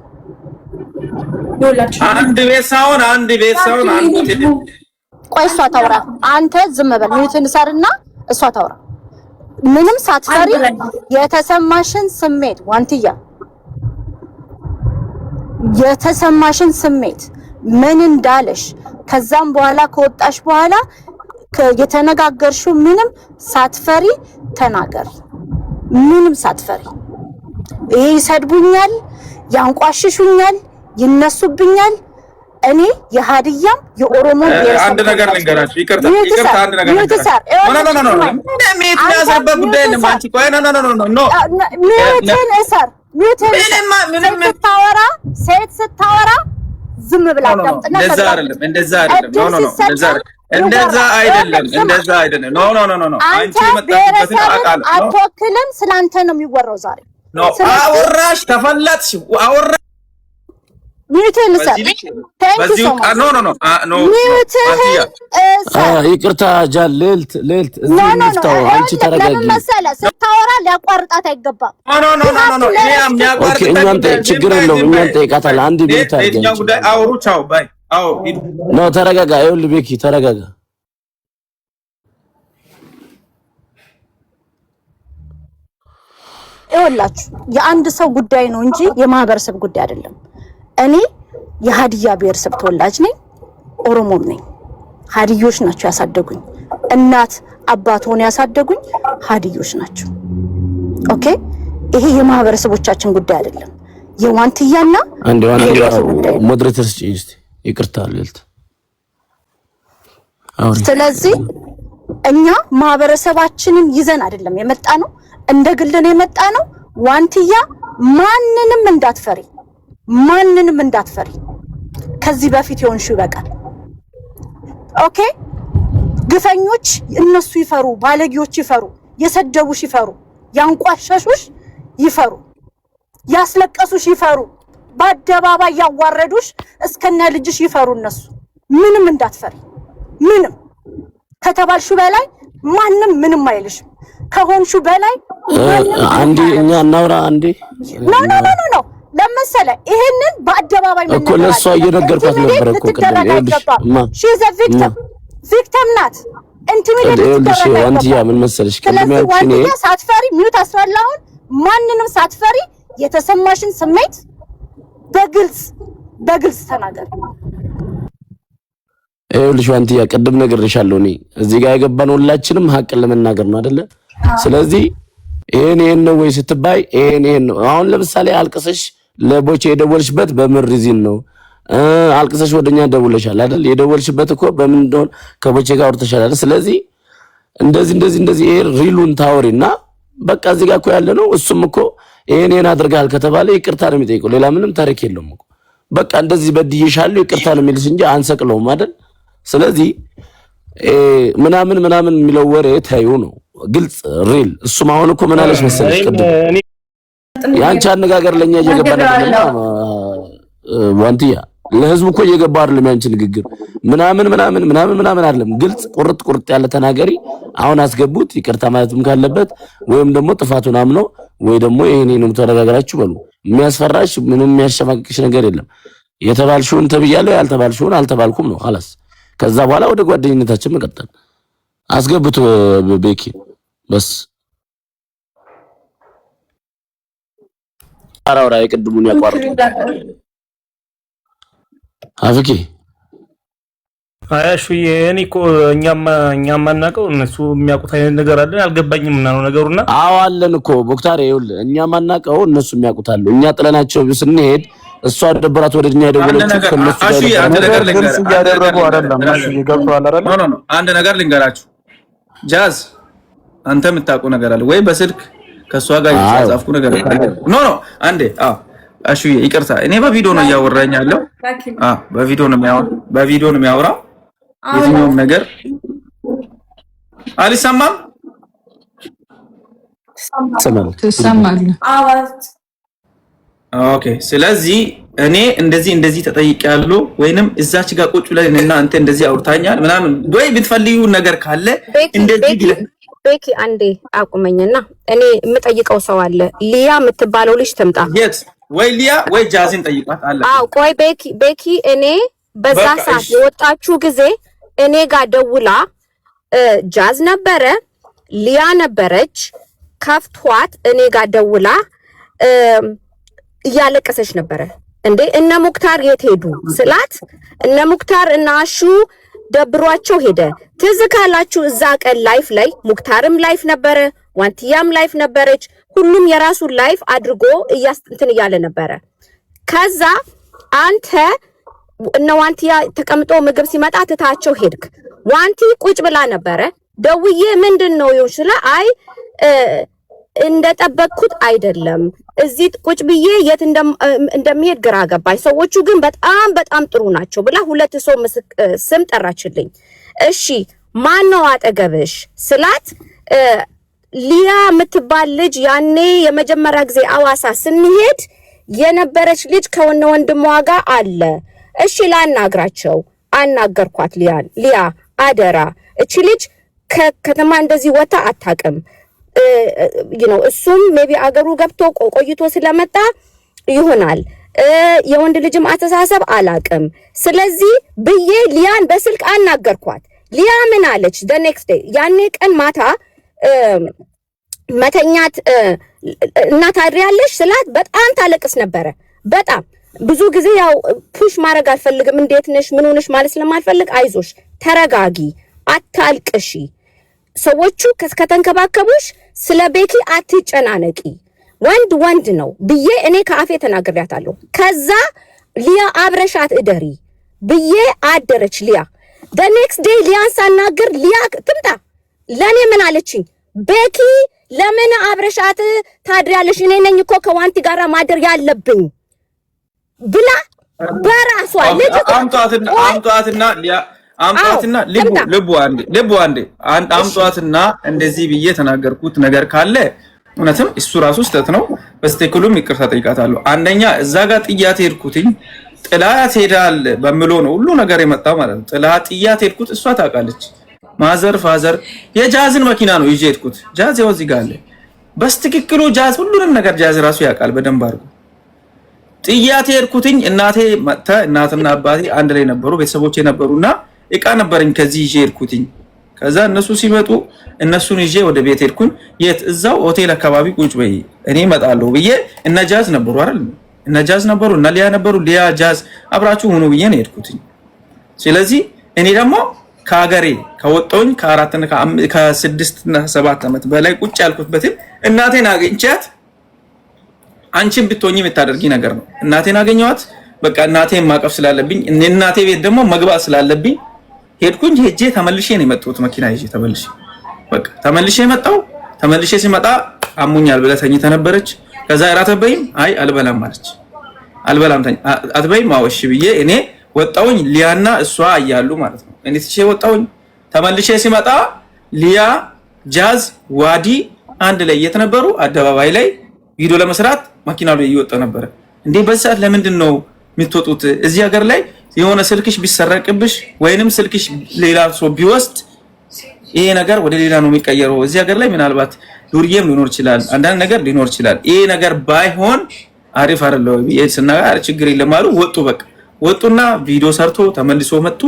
አንድ ቤት ሳይሆን አንድ ሆቴል። ቆይ እሷ ታውራ፣ አንተ ዝም በል ሚዩትን ሰርና እሷ ታውራ። ምንም ሳትፈሪ የተሰማሽን ስሜት ዋንቲያ የተሰማሽን ስሜት ምን እንዳለሽ ከዛም በኋላ ከወጣሽ በኋላ የተነጋገርሽው ምንም ሳትፈሪ ተናገሪ። ምንም ሳትፈሪ ይሄ ይሰድቡኛል፣ ያንቋሽሹኛል፣ ይነሱብኛል እኔ የሀዲያም የኦሮሞ አንድ ነገር ልንገራችሁ። ይቅርታ አንድ ነገር ሴት ስታወራ ዝም ብላ አዳምጥና እንደዛ አይደለም። አንቺ አትወክልም። ስላንተ ነው የሚወራው ዛሬ። ነው አወራሽ ተፈለጥሽ አወራ ሚዩትን ሰ በዚህ ኖ ይቅርታ ጃል ልዕልት እዚህ እንፍታው። አንቺ ተረጋጊ። መሰለ ስታወራ ሊያቋርጣት አይገባም። ኖ እኔ የሚያቋርጥ ችግር የለውም። እኛን ጠይቃታል። አንድ ሚኒት አድርገን የትኛው ጉዳይ አውሩ። ቻው ባይ አው ኖ ተረጋጋ። ይኸውልህ ቤኪ ተረጋጋ። ይኸውላችሁ የአንድ ሰው ጉዳይ ነው እንጂ የማህበረሰብ ጉዳይ አይደለም። እኔ የሀዲያ ብሔረሰብ ተወላጅ ነኝ፣ ኦሮሞም ነኝ። ሀዲዮች ናቸው ያሳደጉኝ። እናት አባት ሆነ ያሳደጉኝ ሀዲዮች ናቸው። ኦኬ ይሄ የማህበረሰቦቻችን ጉዳይ አይደለም። የዋንትያና አንድ ሞዴሬተርስ ጂስቲ ይቅርታ ልልት ስለዚህ እኛ ማህበረሰባችንን ይዘን አይደለም የመጣ ነው፣ እንደ ግልን የመጣ ነው። ዋንትያ ማንንም እንዳትፈሪ ከዚህ በፊት የሆንሽ ይበቃል። ኦኬ ግፈኞች እነሱ ይፈሩ፣ ባለጌዎች ይፈሩ፣ የሰደቡሽ ይፈሩ፣ ያንቋሸሹሽ ይፈሩ፣ ያስለቀሱሽ ይፈሩ፣ በአደባባይ ያዋረዱሽ እስከነ ልጅሽ ይፈሩ። እነሱ ምንም እንዳትፈሪ። ምንም ከተባልሹ በላይ ማንም ምንም አይልሽም። ከሆንሹ በላይ አንዴ እኛ እናውራ። አንዴ ኖ ለምሳሌ ይሄንን በአደባባይ እኮ ለሷ እየነገርኳት ነበር እኮ she's a victim ናት። ዋንትያ ምን መሰለሽ ከልሚያችን ሳትፈሪ ሚዩት አስራላሁን ማንንም ሳትፈሪ የተሰማሽን ስሜት በግልጽ ተናገር። ይኸውልሽ ዋንትያ ቅድም ነግሬሻለሁ። እኔ እዚህ ጋር የገባን ሁላችንም ሀቅን ለመናገር ነው አይደለ? ስለዚህ ይሄን ነው ወይ ስትባይ ይሄን ነው። አሁን ለምሳሌ አልቅሰሽ ለቦቼ የደወልሽበት በምን ሪዝን ነው? አልቅሰሽ ወደኛ ደውለሻል አይደል? የደወልሽበት እኮ በምን እንደሆነ ከቦቼ ጋር አውርተሻል አይደል? ስለዚህ እንደዚህ ይሄ ሪሉን ታወሪና በቃ እዚህ ጋር እኮ ያለ ነው። እሱም እኮ ይሄን አድርጋል ከተባለ ይቅርታ ነው የሚጠይቀው። ሌላ ምንም ታሪክ የለውም እኮ በቃ እንደዚህ በድዬሻለሁ ይቅርታ ነው የሚልሽ እንጂ አንሰቅለውም አይደል? ስለዚህ ምናምን የሚለው ወሬ ታዩ ነው ግልጽ ሪል። እሱም አሁን እኮ ምን አለሽ መሰለሽ ቅድም ያንቺ አነጋገር ለኛ እየገባ ነበር ዋንትያ ለህዝቡ እኮ እየገባ አይደለም ያንቺ ንግግር ምናምን አይደለም። ግልጽ ቁርጥ ያለ ተናገሪ። አሁን አስገቡት። ይቅርታ ማለትም ካለበት ወይም ደግሞ ጥፋቱን አምኖ ወይ ደግሞ ይሄንን ተረጋግራችሁ በሉ። የሚያስፈራሽ ምንም የሚያሸማቅቅሽ ነገር የለም። የተባልሽውን ተብያለሁ፣ ያልተባልሽውን አልተባልኩም ነው خلاص። ከዛ በኋላ ወደ ጓደኝነታችን መቀጠል አስገብቶ ቤኪ በስ አራውራ የቅድሙን ያቋርጡ አፍቂ አያሹ የኔ እኮ እኛማ ማናቀው እነሱ የሚያውቁት አይነት ነገር አለ። አልገባኝም እና ነው ነገሩና አዎ አለን እኮ ቦክታር ይኸውልህ እኛ ማናቀው እነሱ የሚያውቁት አለ። እኛ ጥለናቸው ስንሄድ እሷ ደብራት ወደኛ የደወለችው ከነሱ ጋር አንድ ነገር ያደረጉ አይደለም። እሺ ይገባዋል አይደል? ኖ አንድ ነገር ልንገራችሁ። ጃዝ አንተ የምታውቁ ነገር አለ ወይ? በስልክ ከሷ ጋር ያጻፍኩ ነገር አለ? ኖ አንዴ እሺ ይቅርታ፣ እኔ በቪዲዮ ነው እያወራኝ ያለው። በቪዲዮ ነው የሚያወራው። የትኛውም ነገር አልሰማም። ትሰማለህ? ኦኬ። ስለዚህ እኔ እንደዚህ ተጠይቄያለሁ ወይንም እዛች ጋር ቁጭ ብለን እና አንተ እንደዚህ አውርታኛል ምናምን ወይ ብትፈልዩ ነገር ካለ እንደዚህ ቤኪ አንዴ አቁመኝና እኔ የምጠይቀው ሰው አለ። ሊያ የምትባለው ልጅ ትምጣ። ወይ ሊያ ወይ ጃዝን ጠይቋት አለ። ቆይ ቤኪ እኔ በዛ ሰዓት የወጣችሁ ጊዜ እኔ ጋር ደውላ ጃዝ ነበረ፣ ሊያ ነበረች። ከፍቷት እኔ ጋር ደውላ እያለቀሰች ነበረ። እንዴ እነ ሙክታር የት ሄዱ ስላት እነ ሙክታር እና አሹ ደብሯቸው ሄደ። ትዝ ካላችሁ እዛ ቀን ላይፍ ላይ ሙክታርም ላይፍ ነበረ፣ ዋንትያም ላይፍ ነበረች። ሁሉም የራሱ ላይፍ አድርጎ እንትን እያለ ነበረ። ከዛ አንተ እነ ዋንትያ ተቀምጦ ምግብ ሲመጣ ትታቸው ሄድክ። ዋንቲ ቁጭ ብላ ነበረ። ደውዬ ምንድነው ይውስላ አይ እንደጠበቅኩት አይደለም፣ እዚህ ቁጭ ብዬ የት እንደሚሄድ ግራ ገባኝ። ሰዎቹ ግን በጣም ጥሩ ናቸው ብላ ሁለት ሰው ስም ጠራችልኝ። እሺ ማን ነው አጠገብሽ ስላት ሊያ የምትባል ልጅ ያኔ የመጀመሪያ ጊዜ አዋሳ ስንሄድ የነበረች ልጅ ከወነ ወንድሟ ጋር አለ። እሺ ላናግራቸው አናገርኳት። ሊያ አደራ እቺ ልጅ ከከተማ እንደዚህ ወጣ አታውቅም። እሱም ሜቢ አገሩ ገብቶ ቆይቶ ስለመጣ ይሆናል የወንድ ልጅም አተሳሰብ አላውቅም። ስለዚህ ብዬ ሊያን በስልክ አናገርኳት። ሊያ ምን አለች? the next day ያኔ ቀን ማታ መተኛት እናት አድሪያለሽ ስላት በጣም ታለቅስ ነበረ። በጣም ብዙ ጊዜ ያው ፑሽ ማድረግ አልፈልግም። እንዴት ነሽ ምን ሆነሽ ማለት ስለማልፈልግ አይዞሽ፣ ተረጋጊ፣ አታልቅሺ፣ ሰዎቹ ከተንከባከቡሽ ስለ ቤኪ አትጨናነቂ፣ ወንድ ነው ብዬ እኔ ከአፌ ተናግሬያታለሁ። ከዛ ሊያ አብረሻት እደሪ ብዬ አደረች ሊያ። the next day ሊያን ሳናገር ሊያ ትምጣ ለኔ ምን አለችኝ? ቤኪ ለምን አብረሻት ታድሪያለሽ? እኔ ነኝ እኮ ከዋንቲ ጋራ ማደር ያለብኝ ብላ በራሷ ልጅ አምጧትና ሊያ አምጧትና ልቡ አንዴ አምጧትና እንደዚህ ብዬ ተናገርኩት ነገር ካለ እውነትም እሱ ራሱ ስተት ነው። በስተክሉም ይቅርታ ጠይቃታለሁ። አንደኛ እዛ ጋር ጥያት ሄድኩትኝ ጥላት ሄዳል በሚለው ነው ሁሉ ነገር የመጣው ማለት ነው። ጥያት ሄድኩት እሷ ታውቃለች። ማዘር ፋዘር የጃዝን መኪና ነው ይዤ ሄድኩት። ጃዝ ያው እዚህ ጋር አለ። በስተክክሉ ጃዝ ሁሉንም ነገር ጃዝ ራሱ ያውቃል በደንብ አድርጎ። ጥያት ሄድኩትኝ እናቴ መጣ። እናትና አባቴ አንድ ላይ ነበሩ፣ ቤተሰቦቼ ነበሩና እቃ ነበርኝ ከዚህ ይዤ ሄድኩትኝ። ከዛ እነሱ ሲመጡ እነሱን ይዤ ወደ ቤት ሄድኩኝ። የት? እዛው ሆቴል አካባቢ ቁጭ በይ እኔ እመጣለሁ ብዬ እነ ጃዝ ነበሩ አይደል? እነ ጃዝ ነበሩ እና ሊያ ነበሩ። ሊያ ጃዝ አብራችሁ ሆኖ ብዬ ነው ሄድኩትኝ። ስለዚህ እኔ ደግሞ ከሀገሬ ከወጣሁኝ ከ6 እና 7 ዓመት በላይ ቁጭ ያልኩበትን እናቴን አግኝቻት አንቺን ብትሆኚ የምታደርጊ ነገር ነው። እናቴን አገኘኋት። በቃ እናቴን ማቀፍ ስላለብኝ እናቴ ቤት ደግሞ መግባት ስላለብኝ ሄድኩኝ። ሄጄ ተመልሼ ነው የመጣሁት መኪና ይዤ በቃ ተመልሼ መጣሁ። ተመልሼ ሲመጣ አሙኛል ብላ ተኝታ ነበረች። ከዛ እራት አትበይም? አይ አልበላም አለች። አልበላም አትበይም? አዎ እሺ ብዬ እኔ ወጣሁኝ። ሊያና እሷ እያሉ ማለት ነው። እኔ ትቼ ወጣሁኝ። ተመልሼ ሲመጣ ሊያ ጃዝ ዋዲ አንድ ላይ የተነበሩ አደባባይ ላይ ቪዲዮ ለመስራት መኪናው ላይ እየወጣ ነበር። እንዴ በዚህ ሰዓት ለምንድን ነው የምትወጡት? እዚህ ሀገር ላይ የሆነ ስልክሽ ቢሰረቅብሽ ወይንም ስልክሽ ሌላ ሰው ቢወስድ ይሄ ነገር ወደ ሌላ ነው የሚቀየረው። እዚህ ሀገር ላይ ምናልባት ዱርዬም ሊኖር ይችላል፣ አንዳንድ ነገር ሊኖር ይችላል። ይሄ ነገር ባይሆን አሪፍ አይደለም። ይሄ ችግር የለም አሉ። ወጡ። በቃ ወጡና ቪዲዮ ሰርቶ ተመልሶ መጡ።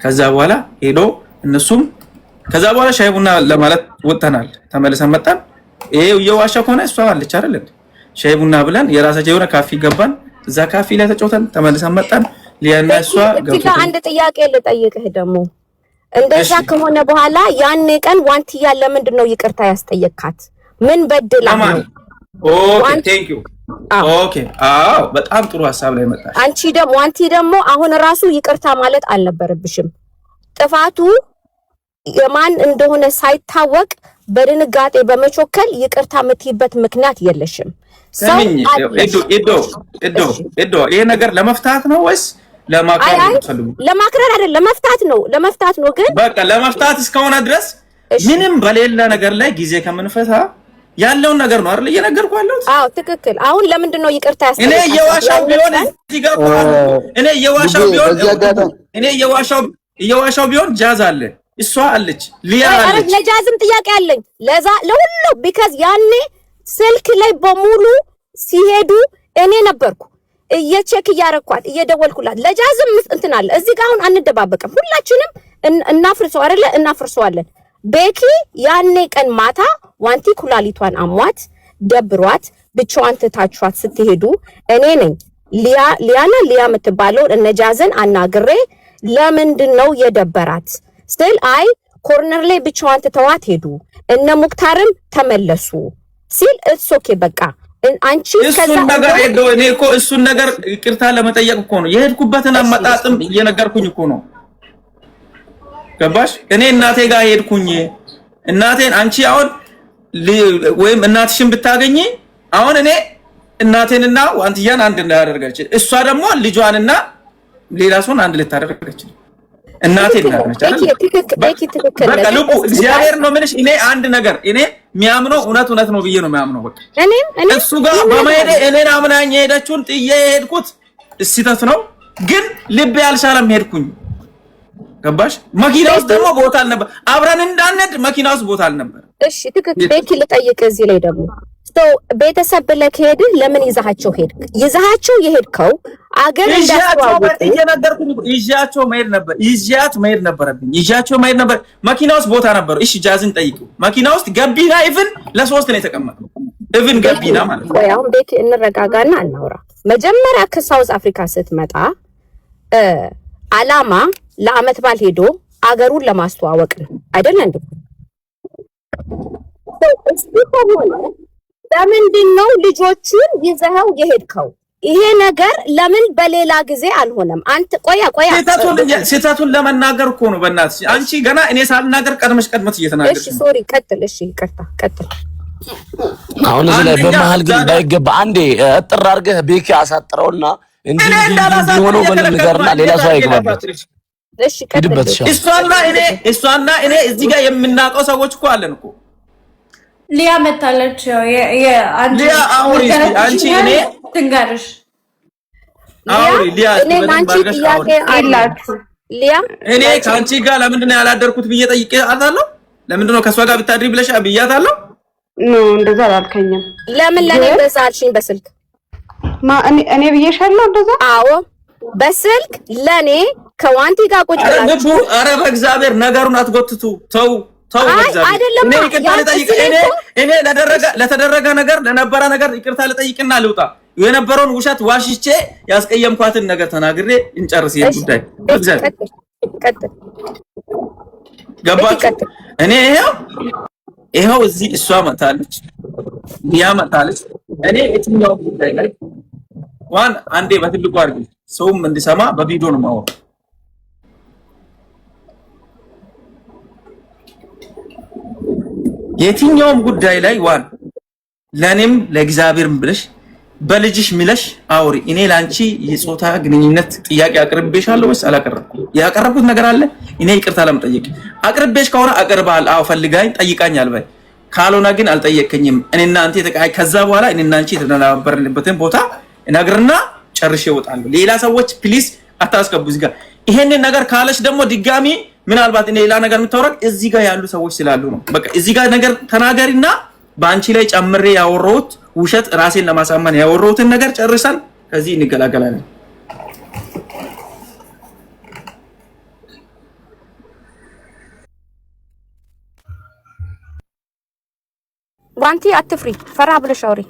ከዛ በኋላ ሄዶ እነሱም ከዛ በኋላ ሻይ ቡና ለማለት ወጣናል። ተመልሰን መጣን። ይሄው እየዋሻ ከሆነ እሷ አለች አይደል? ሻይ ቡና ብለን የራሳቸው የሆነ ካፌ ገባን። እዛ ካፌ ላይ ተጫውተን ተመልሰን መጣን። ሊያና እሷ ገብቶ አንድ ጥያቄ ልጠይቅህ ደግሞ እንደዛ ከሆነ በኋላ ያኔ ቀን ዋንቲያ ለምንድን ነው ይቅርታ ያስጠየካት? ምን በድላ ነው? ኦኬ ቴንክ ዩ ኦኬ። አዎ በጣም ጥሩ ሐሳብ ላይ መጣሽ። አንቺ ደግሞ ዋንቲ ደግሞ አሁን ራሱ ይቅርታ ማለት አልነበረብሽም። ጥፋቱ የማን እንደሆነ ሳይታወቅ በድንጋጤ በመቾከል ይቅርታ የምትይበት ምክንያት የለሽም። እዶ ይሄ ነገር ለመፍታት ነው ወይስ ለማክረር ነው? ለማክረር አይደለም፣ ለመፍታት ነው። ግን በቃ ለመፍታት እስከሆነ ድረስ ምንም በሌላ ነገር ላይ ጊዜ ከምንፈታ ያለውን ነገር ነው አይደል እየነገርኩ ያለሁት? አዎ ትክክል። አሁን ለምንድን ነው ይቅርታ ያስጠየቃት? እኔ የዋሻው ቢሆን እዚህ ጋር የዋሻው ቢሆን ጃዝ አለ፣ እሷ አለች፣ ሊያ አለች። ለጃዝም ጥያቄ አለኝ ለሁሉ ቢካዝ ያኔ ስልክ ላይ በሙሉ ሲሄዱ እኔ ነበርኩ እየቼክ እያረኳት እየደወልኩላት። ለጃዝም እንትን አለ እዚህ ጋር። አሁን አንደባበቅም፣ ሁላችንም እናፍርሰው አይደለ? እናፍርሰዋለን። ቤኪ ያኔ ቀን ማታ ዋንቲ ኩላሊቷን አሟት ደብሯት ብቻዋን ትታችኋት ስትሄዱ እኔ ነኝ ሊያና ሊያ የምትባለው እነጃዝን አናግሬ ለምንድን ነው የደበራት ስል አይ ኮርነር ላይ ብቻዋን ትተዋት ሄዱ እነ ሙክታርም ተመለሱ ሲል እሱ ኦኬ በቃ አንቺ ከዛ ነገር ሄዶ እኔ እኮ እሱን ነገር ይቅርታ ለመጠየቅ እኮ ነው የሄድኩበትን አመጣጥም እየነገርኩኝ እኮ ነው። ገባሽ? እኔ እናቴ ጋር ሄድኩኝ። እናቴን አንቺ አሁን ወይም እናትሽን ብታገኚ አሁን እኔ እናቴንና ዋንትያን አንድ እንዳያደርጋች እሷ ደግሞ ልጇንና ሌላ ሰውን አንድ ልታደርጋች እናቴ ነች አይደል? በቃ ልቡ እግዚአብሔር ነው የምልሽ። እኔ አንድ ነገር እኔ የሚያምነው እውነት ነው ብዬ ነው የሚያምነው። በቃ እሱ ጋር በመሄድ እኔን አምናኝ የሄደችውን ጥዬ የሄድኩት ስህተት ነው፣ ግን ልቤ አልቻለም ሄድኩኝ። ገባሽ? መኪና ውስጥ ደግሞ ቦታ አልነበር፣ አብረን እንዳንሄድ መኪና ውስጥ ቦታ አልነበር። እሺ ትክክል። ቤኪ ልጠይቅ እዚህ ላይ ደግሞ ቤተሰብ ብለህ ከሄድህ ለምን ይዛሃቸው ሄድክ? ይዛሃቸው የሄድከው አገር እንዳስተዋወቁ ይዣቸው መሄድ ነበር። ይዣት መሄድ ነበረብኝ። ይዣቸው መሄድ ነበር። መኪና ውስጥ ቦታ ነበር። እሺ ጃዝን ጠይቁ። መኪና ውስጥ ገቢና ኢቭን ለሶስት ነው የተቀመጠው። ኢቭን ገቢና ማለት ነው። ያው ቤኪ እንረጋጋና እናውራ። መጀመሪያ ከሳውዝ አፍሪካ ስትመጣ አላማ ለአመት ባል ሄዶ አገሩን ለማስተዋወቅ ነው አይደል እንዴ? ለምንድን ነው ልጆቹን ይዘኸው የሄድከው? ይሄ ነገር ለምን በሌላ ጊዜ አልሆነም? አንተ ቆያ ስህተቱን ለመናገር እኮ ነው። በእናትሽ አንቺ ገና እኔ ሳልናገር ቀድመሽ እየተናገርሽ። እሺ ሶሪ፣ ቀጥል። እሺ ይቅርታ፣ ቀጥል። አሁን እዚህ ላይ በመሀል ግን እንዳይገባ አንዴ እጥር አድርገህ ቤኪ አሳጥረውና እንጂ ሆኖ በልንገርና ሌላ ሰው አይገባበት። እሺ ቀጥል። እሷና እኔ እዚህ ጋር የምናውቀው ሰዎች እኮ አለን እኮ። ሊያ መታለች። ሊያ አውሪ አንቺ እኔ ትንገርሽ አውሪ ሊያ እኔ ማንቺ ጥያቄ አላችሁ። ሊያ እኔ ካንቺ ጋር ለምንድን ነው ያላደርኩት ብዬ ጠይቄያታለሁ። ለምንድን ነው ከሷ ጋር ብታድሪ ብለሽ ብያታለሁ። እንደዛ አላልከኝም። ለምን ለኔ እንደዛ አልሽኝ በስልክ? እኔ ብዬሻለሁ እንደዛ? አዎ በስልክ ለኔ ከዋንቲ ጋር ቁጭ ብላችሁ። ኧረ በእግዚአብሔር ነገሩን አትጎትቱ። ተው አይደለም። እኔ ለተደረገ ነገር ለነበረ ነገር ይቅርታ ልጠይቅና ልውጣ። የነበረውን ውሸት ዋሽቼ ያስቀየምኳትን ነገር ተናግሬ እንጨርስ ይሄን ጉዳይ። ቀጥል። ገባችሁ? እኔ ይሄው እዚህ እሷ መጣለች፣ ያ መጣለች። እኔ የትኛው ጉዳይ ላይ ዋን አንዴ በትልቁ አድርጊ፣ ሰውም እንዲሰማ በቪዲዮ ነው የማወራው። የትኛውም ጉዳይ ላይ ዋን ለኔም ለእግዚአብሔርም ብለሽ በልጅሽ ምለሽ አውሪ። እኔ ላንቺ የጾታ ግንኙነት ጥያቄ አቅርቤሻለሁ ወይስ አላቀረብኩም? ያቀረብኩት ነገር አለ? እኔ ይቅርታ ለመጠየቅ አቅርቤሽ ከሆነ አቅርባል። አዎ ፈልጋኝ ጠይቃኛል በይ። ካልሆነ ግን አልጠየቀኝም። እኔና አንተ ተቃይ ከዛ በኋላ እኔና አንቺ የተናበርንበትን ቦታ እነግርና ጨርሼ እወጣለሁ። ሌላ ሰዎች ፕሊስ አታስገቡ እዚህ ጋር። ይሄንን ነገር ካለሽ ደግሞ ድጋሚ ምናልባት እኔ ሌላ ነገር የምታወራው እዚህ ጋር ያሉ ሰዎች ስላሉ ነው። በቃ እዚህ ጋር ነገር ተናገሪና በአንቺ ላይ ጨምሬ ያወራሁት ውሸት ራሴን ለማሳመን ያወራሁትን ነገር ጨርሰን ከዚህ እንገላገላለን። ዋንቲ አትፍሪ፣ ፈራ ብለሽ አውሪ።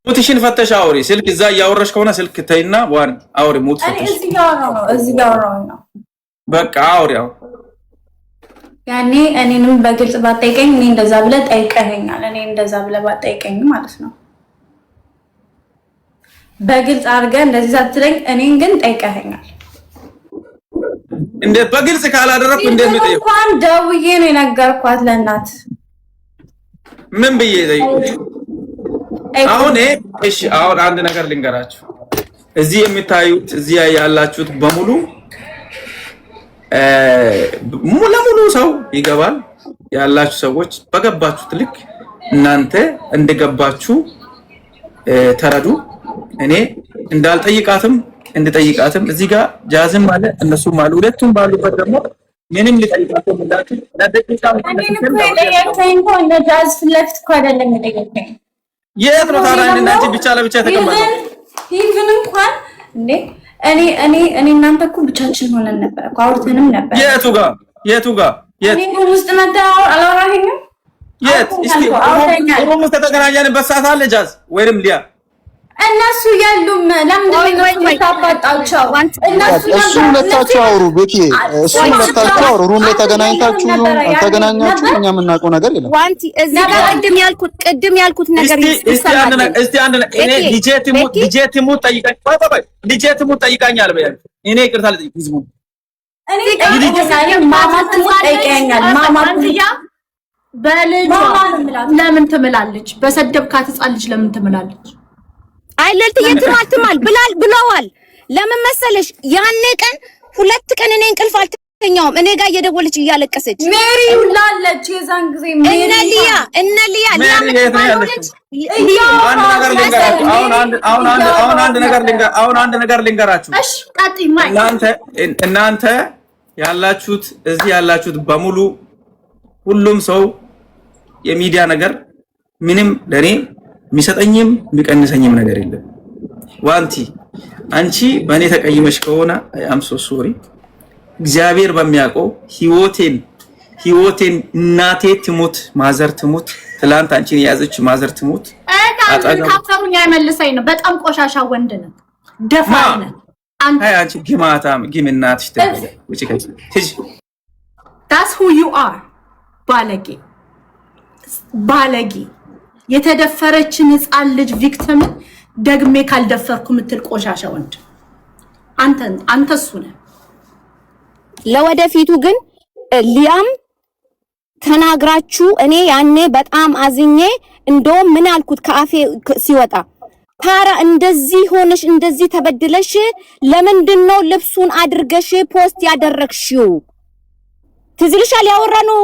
ሙትሽን ፈተሽ አውሪ። ስልክ እዛ እያወራሽ ከሆነ ስልክ ተይና ዋን አውሪ። ሙት ፈተሽ እዚህ ጋር ነው በቃ አውሪ። ያኔ እኔንም በግልጽ ባጠይቀኝ እኔ እንደዛ ብለህ ጠይቀኸኛል። እኔ እንደዛ ብለህ ባጠይቀኝ ማለት ነው በግልጽ አድርገህ እንደዚህ ሳትለኝ እኔን ግን ጠይቀኸኛል። እንዴት በግልጽ ካላደረኩ እንዴት ነው ጠይቀው? እንኳን ደውዬ ነው የነገርኳት ለእናት። ምን ብዬ ጠይቁኝ? አሁን እሺ አሁን አንድ ነገር ልንገራችሁ። እዚህ የምታዩት እዚህ ያላችሁት በሙሉ ሙሉ ሰው ይገባል። ያላችሁ ሰዎች በገባችሁት ልክ እናንተ እንደገባችሁ ተረዱ። እኔ እንዳልጠይቃትም እንድጠይቃትም እዚህ ጋር ጃዝም አለ እነሱም አሉ። ሁለቱም ባሉበት ደግሞ ምንም ልጠይቃቸው እንዳትሉ ለደቂቃ ጃዝ ፍለፍት እኮ አይደለም የጠየቀኝ። የት ነው ታዲያ እናንተ ብቻ ለብቻ ተቀመጠው? ኢቭን እንኳን እኔ እናንተ እኮ ብቻችን ሆነን ነበር እኮ አውርተንም ነበር። የቱ ጋር እኔ ውስጥ መጣ አላወራኸኝም? የት እስቲ ሩም ተገናኘንበት ሰዓት አለ ጃዝ ወይንም ሊያ እነሱ ያሉም ለምንድን ነው ታባጣቸው? እሱን መታችሁ አውሩ። ቤኪ እሱን መታችሁ አውሩ። ሩም ላይ ተገናኝታችሁ ተገናኛችሁ እኛ የምናውቀው ነገር የለም። ዋንቲ እዚህ ጋር ቅድም ያልኩት ነገር እስቲ አንድ እኔ ሊጄቲሙ ጠይቃኛል በያል እኔ ይቅርታ ልጠይቅ ህዝቡ እኔ ማማት ጠይቀኛል። ማማትያ በልጇ ለምን ትምላለች? በሰደብካት ህፃን ልጅ ለምን ትምላለች? አይ ለልትዬ ትማል ብለዋል። ለምን መሰለሽ ያኔ ቀን 2 ቀን እኔ እንቅልፍ አልተኛውም። እኔ ጋር እየደወለች እያለቀሰች ሜሪ ሁላለች። የዛን ጊዜ እነ ሊያ አንድ ነገር ልንገራችሁ። እሺ ቀጥይ። እናንተ ያላችሁት እዚህ ያላችሁት በሙሉ ሁሉም ሰው የሚዲያ ነገር ምንም ለኔ የሚሰጠኝም የሚቀንሰኝም ነገር የለም። ዋንቲ አንቺ በእኔ ተቀይመሽ ከሆነ አም ሶ ሶሪ። እግዚአብሔር በሚያውቀው ህይወቴን እናቴ ትሙት ማዘር ትሙት ትላንት አንቺን የያዘች ማዘር ትሙት ካፈሩኝ አይመልሰኝ ነው። በጣም ቆሻሻ ወንድ ነው። ደፋር ነው። አንቺ ግማታም ግምናትሽ ተበለ which is that's who you are ባለጌ የተደፈረችን ህፃን ልጅ ቪክቲም ደግሜ ካልደፈርኩ ምትል ቆሻሻ ወንድ አንተ እሱ ነህ። ለወደፊቱ ግን ሊያም ተናግራችሁ እኔ ያኔ በጣም አዝኜ እንደውም ምን አልኩት ከአፌ ሲወጣ ታራ እንደዚህ ሆነሽ እንደዚህ ተበድለሽ ለምንድነው ልብሱን አድርገሽ ፖስት ያደረግሽው? ትዝልሻል ያወራነው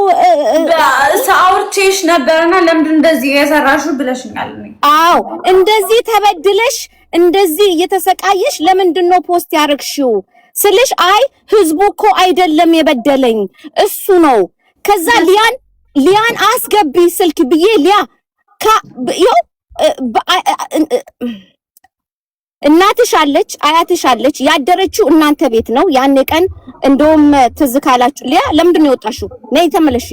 ሳውርቼሽ ነበርና ለምን እንደዚህ የሰራሹ ብለሽኛል። አዎ እንደዚህ ተበድለሽ እንደዚህ እየተሰቃየሽ ለምንድነው ፖስት ያደረግሽው ስልሽ አይ ህዝቡ እኮ አይደለም የበደለኝ እሱ ነው። ከዛ ሊያን አስገቢ ስልክ ብዬ ሊያ እናትሽ አለች አያትሽ አለች ያደረችው እናንተ ቤት ነው። ያን ቀን እንደውም ትዝ ካላችሁ ሊያ ለምንድን ነው የወጣሽው? ነይ ተመለሺ።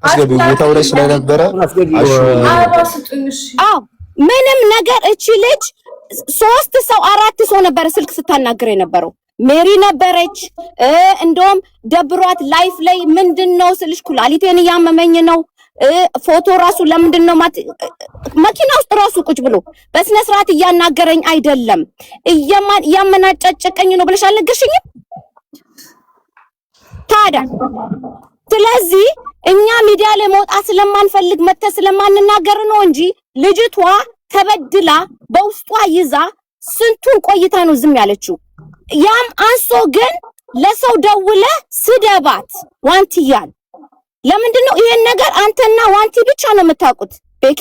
አስገቢ ቦታው ላይ ስለነበረ አዎ ምንም ነገር እቺ ልጅ 3 ሰው 4 ሰው ነበር ስልክ ስታናግር የነበረው። ሜሪ ነበረች። እንደውም ደብሯት ላይፍ ላይ ምንድነው ስልሽ ኩላሊቴን ያመመኝ ነው ፎቶ ራሱ ለምንድነው መኪና ውስጥ ራሱ ቁጭ ብሎ በስነ ስርዓት እያናገረኝ አይደለም ያመናጨጨቀኝ ነው ብለሽ አልነገርሽኝም ታዲያ? ስለዚህ እኛ ሚዲያ ላይ መውጣት ስለማንፈልግ መተህ ስለማንናገር ነው እንጂ ልጅቷ ተበድላ በውስጧ ይዛ ስንቱን ቆይታ ነው ዝም ያለችው። ያም አንሶ ግን ለሰው ደውለ ስደባት ዋንቲያን ለምንድነው ይሄን ነገር አንተና ዋንቲ ብቻ ነው የምታውቁት ቤኪ?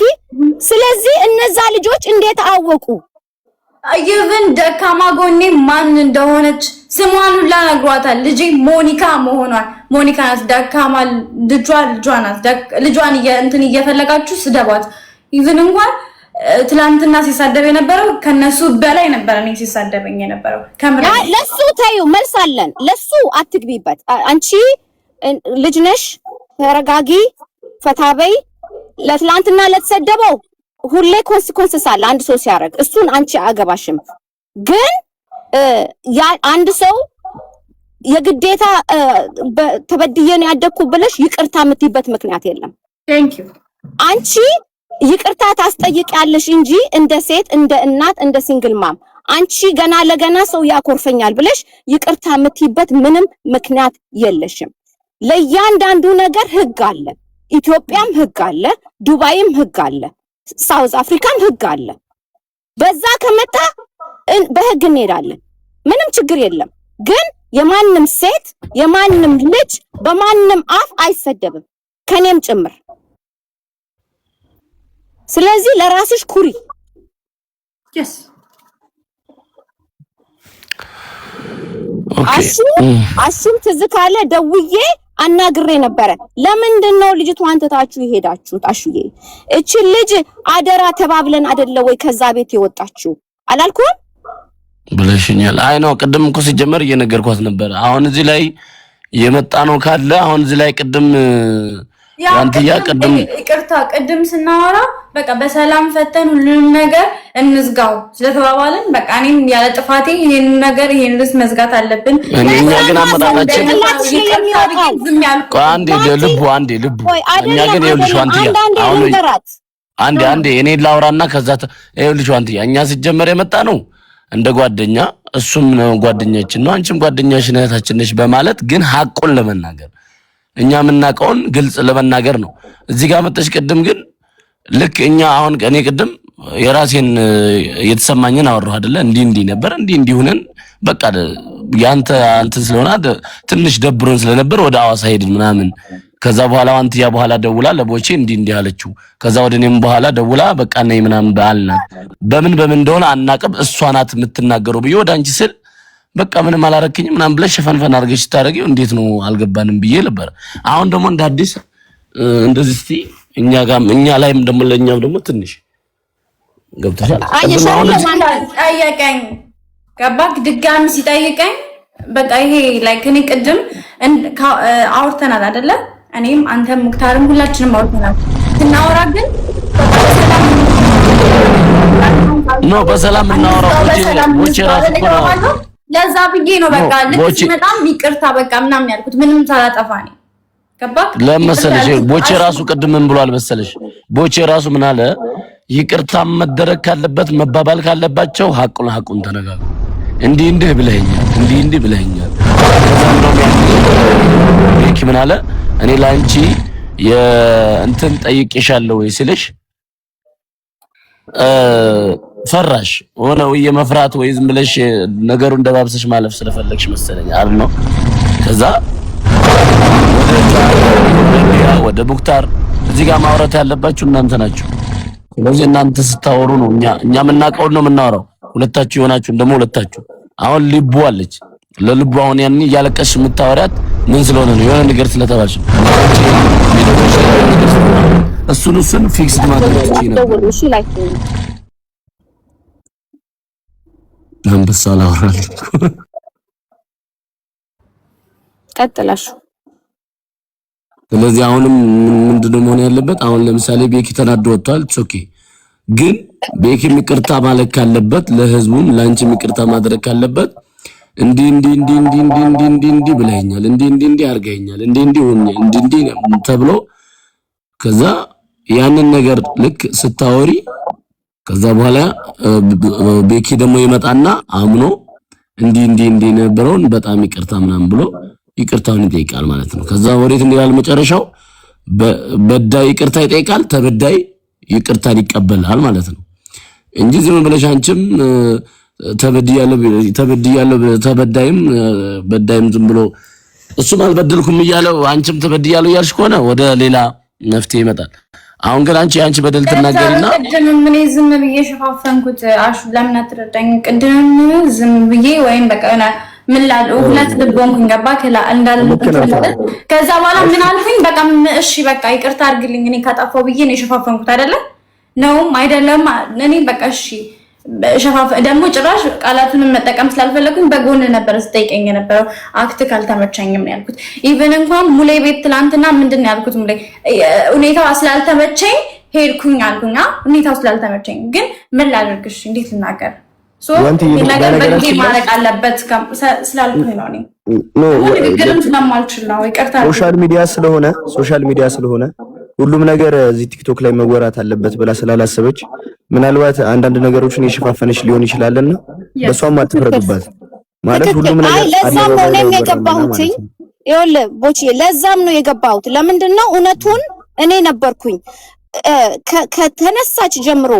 ስለዚህ እነዛ ልጆች እንዴት አወቁ? ይብን ደካማ ጎኔ ማን እንደሆነች ስሟን ሁላ ነግሯታል። ልጄ ሞኒካ መሆኗን ሞኒካ ናት። ደካማ ልጇ ናት። ልጇን እንትን እየፈለጋችሁ ስደባት። ይብን እንኳን ትላንትና ሲሳደብ የነበረው ከነሱ በላይ ነበር እኔ ሲሳደበኝ የነበረው። ለሱ ታዩ መልሳለን። ለሱ አትግቢበት። አንቺ ልጅ ነሽ፣ ተረጋጊ፣ ፈታበይ። ለትላንትና ለተሰደበው ሁሌ ኮንሲኮንስ አለ አንድ ሰው ሲያረግ፣ እሱን አንቺ አገባሽም። ግን አንድ ሰው የግዴታ ተበድየን ያደኩ ብለሽ ይቅርታ የምትይበት ምክንያት የለም። ቴንክ ዩ አንቺ ይቅርታ ታስጠይቂያለሽ እንጂ እንደ ሴት እንደ እናት እንደ ሲንግል ማም አንቺ ገና ለገና ሰው ያኮርፈኛል ብለሽ ይቅርታ የምትይበት ምንም ምክንያት የለሽም። ለእያንዳንዱ ነገር ህግ አለ። ኢትዮጵያም ህግ አለ፣ ዱባይም ህግ አለ፣ ሳውዝ አፍሪካም ህግ አለ። በዛ ከመጣ በህግ እንሄዳለን፣ ምንም ችግር የለም። ግን የማንም ሴት የማንም ልጅ በማንም አፍ አይሰደብም፣ ከኔም ጭምር። ስለዚህ ለራስሽ ኩሪ። yes አሹም ትዝ ካለ ደውዬ አናግሬ ነበረ። ለምንድነው ልጅቷን ትታችሁ ይሄዳችሁት? አሹዬ እቺ ልጅ አደራ ተባብለን አይደለ ወይ ከዛ ቤት የወጣችሁ አላልኩም ብለሽኛል። አይ ነው ቅድም እኮ ሲጀመር እየነገርኳት ነበር። አሁን እዚህ ላይ የመጣ ነው ካለ አሁን እዚህ ላይ ቅድም ዋንቲያ ቅድም ይቅርታ ቅድም ስናወራ በቃ በሰላም ፈተን ሁሉንም ነገር እንዝጋው ስለተባባልን በቃ እኔም ያለ ጥፋቴ ይሄን ነገር ይሄን ልስ መዝጋት አለብን። እኛ ግን አመጣጣችን አንዴ ልቡ እኛ ግን ይኸውልሽ ዋንቲያ አሁን አንዴ እኔ ላውራና ከዛ ይኸውልሽ ዋንቲያ እኛ ሲጀመር የመጣ ነው እንደ ጓደኛ እሱም ነው ጓደኛችን ነው አንቺም ጓደኛሽ እህታችን ነሽ በማለት ግን ሐቁን ለመናገር እኛ የምናውቀውን ግልጽ ለመናገር ነው። እዚህ ጋር መጥተሽ ቅድም ግን ልክ እኛ አሁን እኔ ቅድም የራሴን የተሰማኝን አወራሁ አይደለ እንዲህ ነበር እንዲህ ሆነን በቃ ያንተ አንተ ስለሆነ ትንሽ ደብሮን ስለነበር ወደ አዋሳ ሄድን ምናምን ከዛ በኋላ አንተያ በኋላ ደውላ ለቦቼ እንዲህ አለችው ከዛ ወደኔም በኋላ ደውላ በቃ ነይ ምናምን ባልና በምን እንደሆነ አናቀብ እሷ ናት የምትናገረው ብዬ ወደ አንቺ ስል በቃ ምንም አላረክኝም ምናምን ብለሽ ሸፈንፈን አድርገሽ ታረጊው እንዴት ነው አልገባንም ብዬ ነበር። አሁን ደግሞ እንደ አዲስ እንደዚህ እስቲ እኛ ላይም ደግሞ ለኛም ደግሞ ትንሽ ገብተሻል። ጠየቀኝ ገባክ ድጋሚ ሲጠይቀኝ በቃ ይሄ ላይክ እኔ ቅድም አውርተናል አይደለ እኔም አንተም ሙክታርም ሁላችንም አውርተናል። ስናወራ ግን በሰላም እናወራው ቦቼ ራሱ ነው ለዛ ብዬ ነው በቃ ልክ በጣም ይቅርታ በቃ ምናምን ያልኩት ምንም ሳላጠፋ ነው ገባክ ለመሰለሽ ቦቼ ራሱ ቅድም ምን ብሏል መሰለሽ ቦቼ ራሱ ምን አለ ይቅርታ መደረግ ካለበት መባባል ካለባቸው ሐቁን ተነጋገሩ እንዲህ ብለኸኛል ይሄ ምን አለ እኔ ላንቺ የእንትን ጠይቄሻለሁ ወይ ሲልሽ ፈራሽ ሆነ ወይ የመፍራት ወይ ዝም ብለሽ ነገሩን ደባብሰሽ ማለፍ ስለፈለግሽ መሰለኝ አይደል ነው። ከዛ ወደ ሙክታር እዚህ ጋር ማውራት ያለባችሁ እናንተ ናችሁ። ስለዚህ እናንተ ስታወሩ ነው እኛ የምናውቀው ነው የምናወራው። ሁለታችሁ ይሆናችሁ እንደሞ ሁለታችሁ አሁን ልቡ አለች ለልቡ አሁን ያን ያለቀሽ የምታወራት ምን ስለሆነ ነው የሆነ ነገር ስለተባልሽ እሱን ፊክስ ማድረግ ትችላለህ። እሺ ላይ አንበሳ ላወራል ቀጥላሽ። ስለዚህ አሁንም ምንድነው መሆን ያለበት? አሁን ለምሳሌ ቤኪ ተናዶ ወጥቷል ኦኬ ግን ቤኪ ይቅርታ ማለት ካለበት ለህዝቡም ላንቺ ይቅርታ ማድረግ ካለበት እንዲህ ብለኛል እንዲህ አርገኛል እንዲህ ተብሎ ከዛ ያንን ነገር ልክ ስታወሪ ከዛ በኋላ ቤኪ ደግሞ ይመጣና አምኖ እንዲህ ነበረውን በጣም ይቅርታ ምናምን ብሎ ይቅርታውን ይጠይቃል ማለት ነው። ከዛ ወሬት እንዲላል መጨረሻው በዳይ ይቅርታ ይጠይቃል ተበዳይ ይቅርታን ይቀበላል ማለት ነው እንጂ ዝም ብለሽ አንቺም ተበዳይም በዳይም ዝም ብሎ እሱም አልበደልኩም እያለው አንቺም ተበድያለሁ እያልሽ ከሆነ ወደ ሌላ መፍትሄ ይመጣል። አሁን ግን አንቺ በደል ትናገሪና ቅድም ምን ዝም ብዬ ሸፋፈንኩት አሹ ለምን አትረዳኝ ቅድም ዝም ብዬ ወይም በቃ ምን ላል ሁለት ልቦንኩኝ ገባ ከዛ በኋላ ምን አልኩኝ በቃ እሺ በቃ ይቅርታ አድርግልኝ እኔ ካጠፋው ብዬ ነው የሸፋፈንኩት አይደለ ነውም አይደለም እኔ በቃ እሺ ሸፋፍ ደግሞ ጭራሽ ቃላቱንም መጠቀም ስላልፈለኩኝ በጎን ነበር ስጠይቀኝ የነበረው አክት ካልተመቸኝም ነው ያልኩት። ኢቭን እንኳን ሙሌ ቤት ትላንትና ምንድን ነው ያልኩት ሙሌ ሁኔታው ስላልተመቸኝ ሄድኩኝ አልኩኝ ሁኔታው ስላልተመቸኝ ግን ምን ላድርግሽ እንዴት ልናገር ነገር በጊዜ ማለቅ አለበት ስላልኩኝ ነው እኔ ንግግርም ስለማልችል ነው ይቅርታ ሶሻል ሚዲያ ስለሆነ ሁሉም ነገር እዚህ ቲክቶክ ላይ መወራት አለበት ብላ ስላላሰበች ምናልባት አንዳንድ ነገሮችን የሸፋፈነች ሊሆን ይችላልና በሷም አትፍረዱባት ማለት ሁሉም ነገር ለዛም ነው የገባሁት ይኸውልህ ቦቼ ለዛም ነው የገባሁት ለምንድነው እውነቱን እኔ ነበርኩኝ ከተነሳች ጀምሮ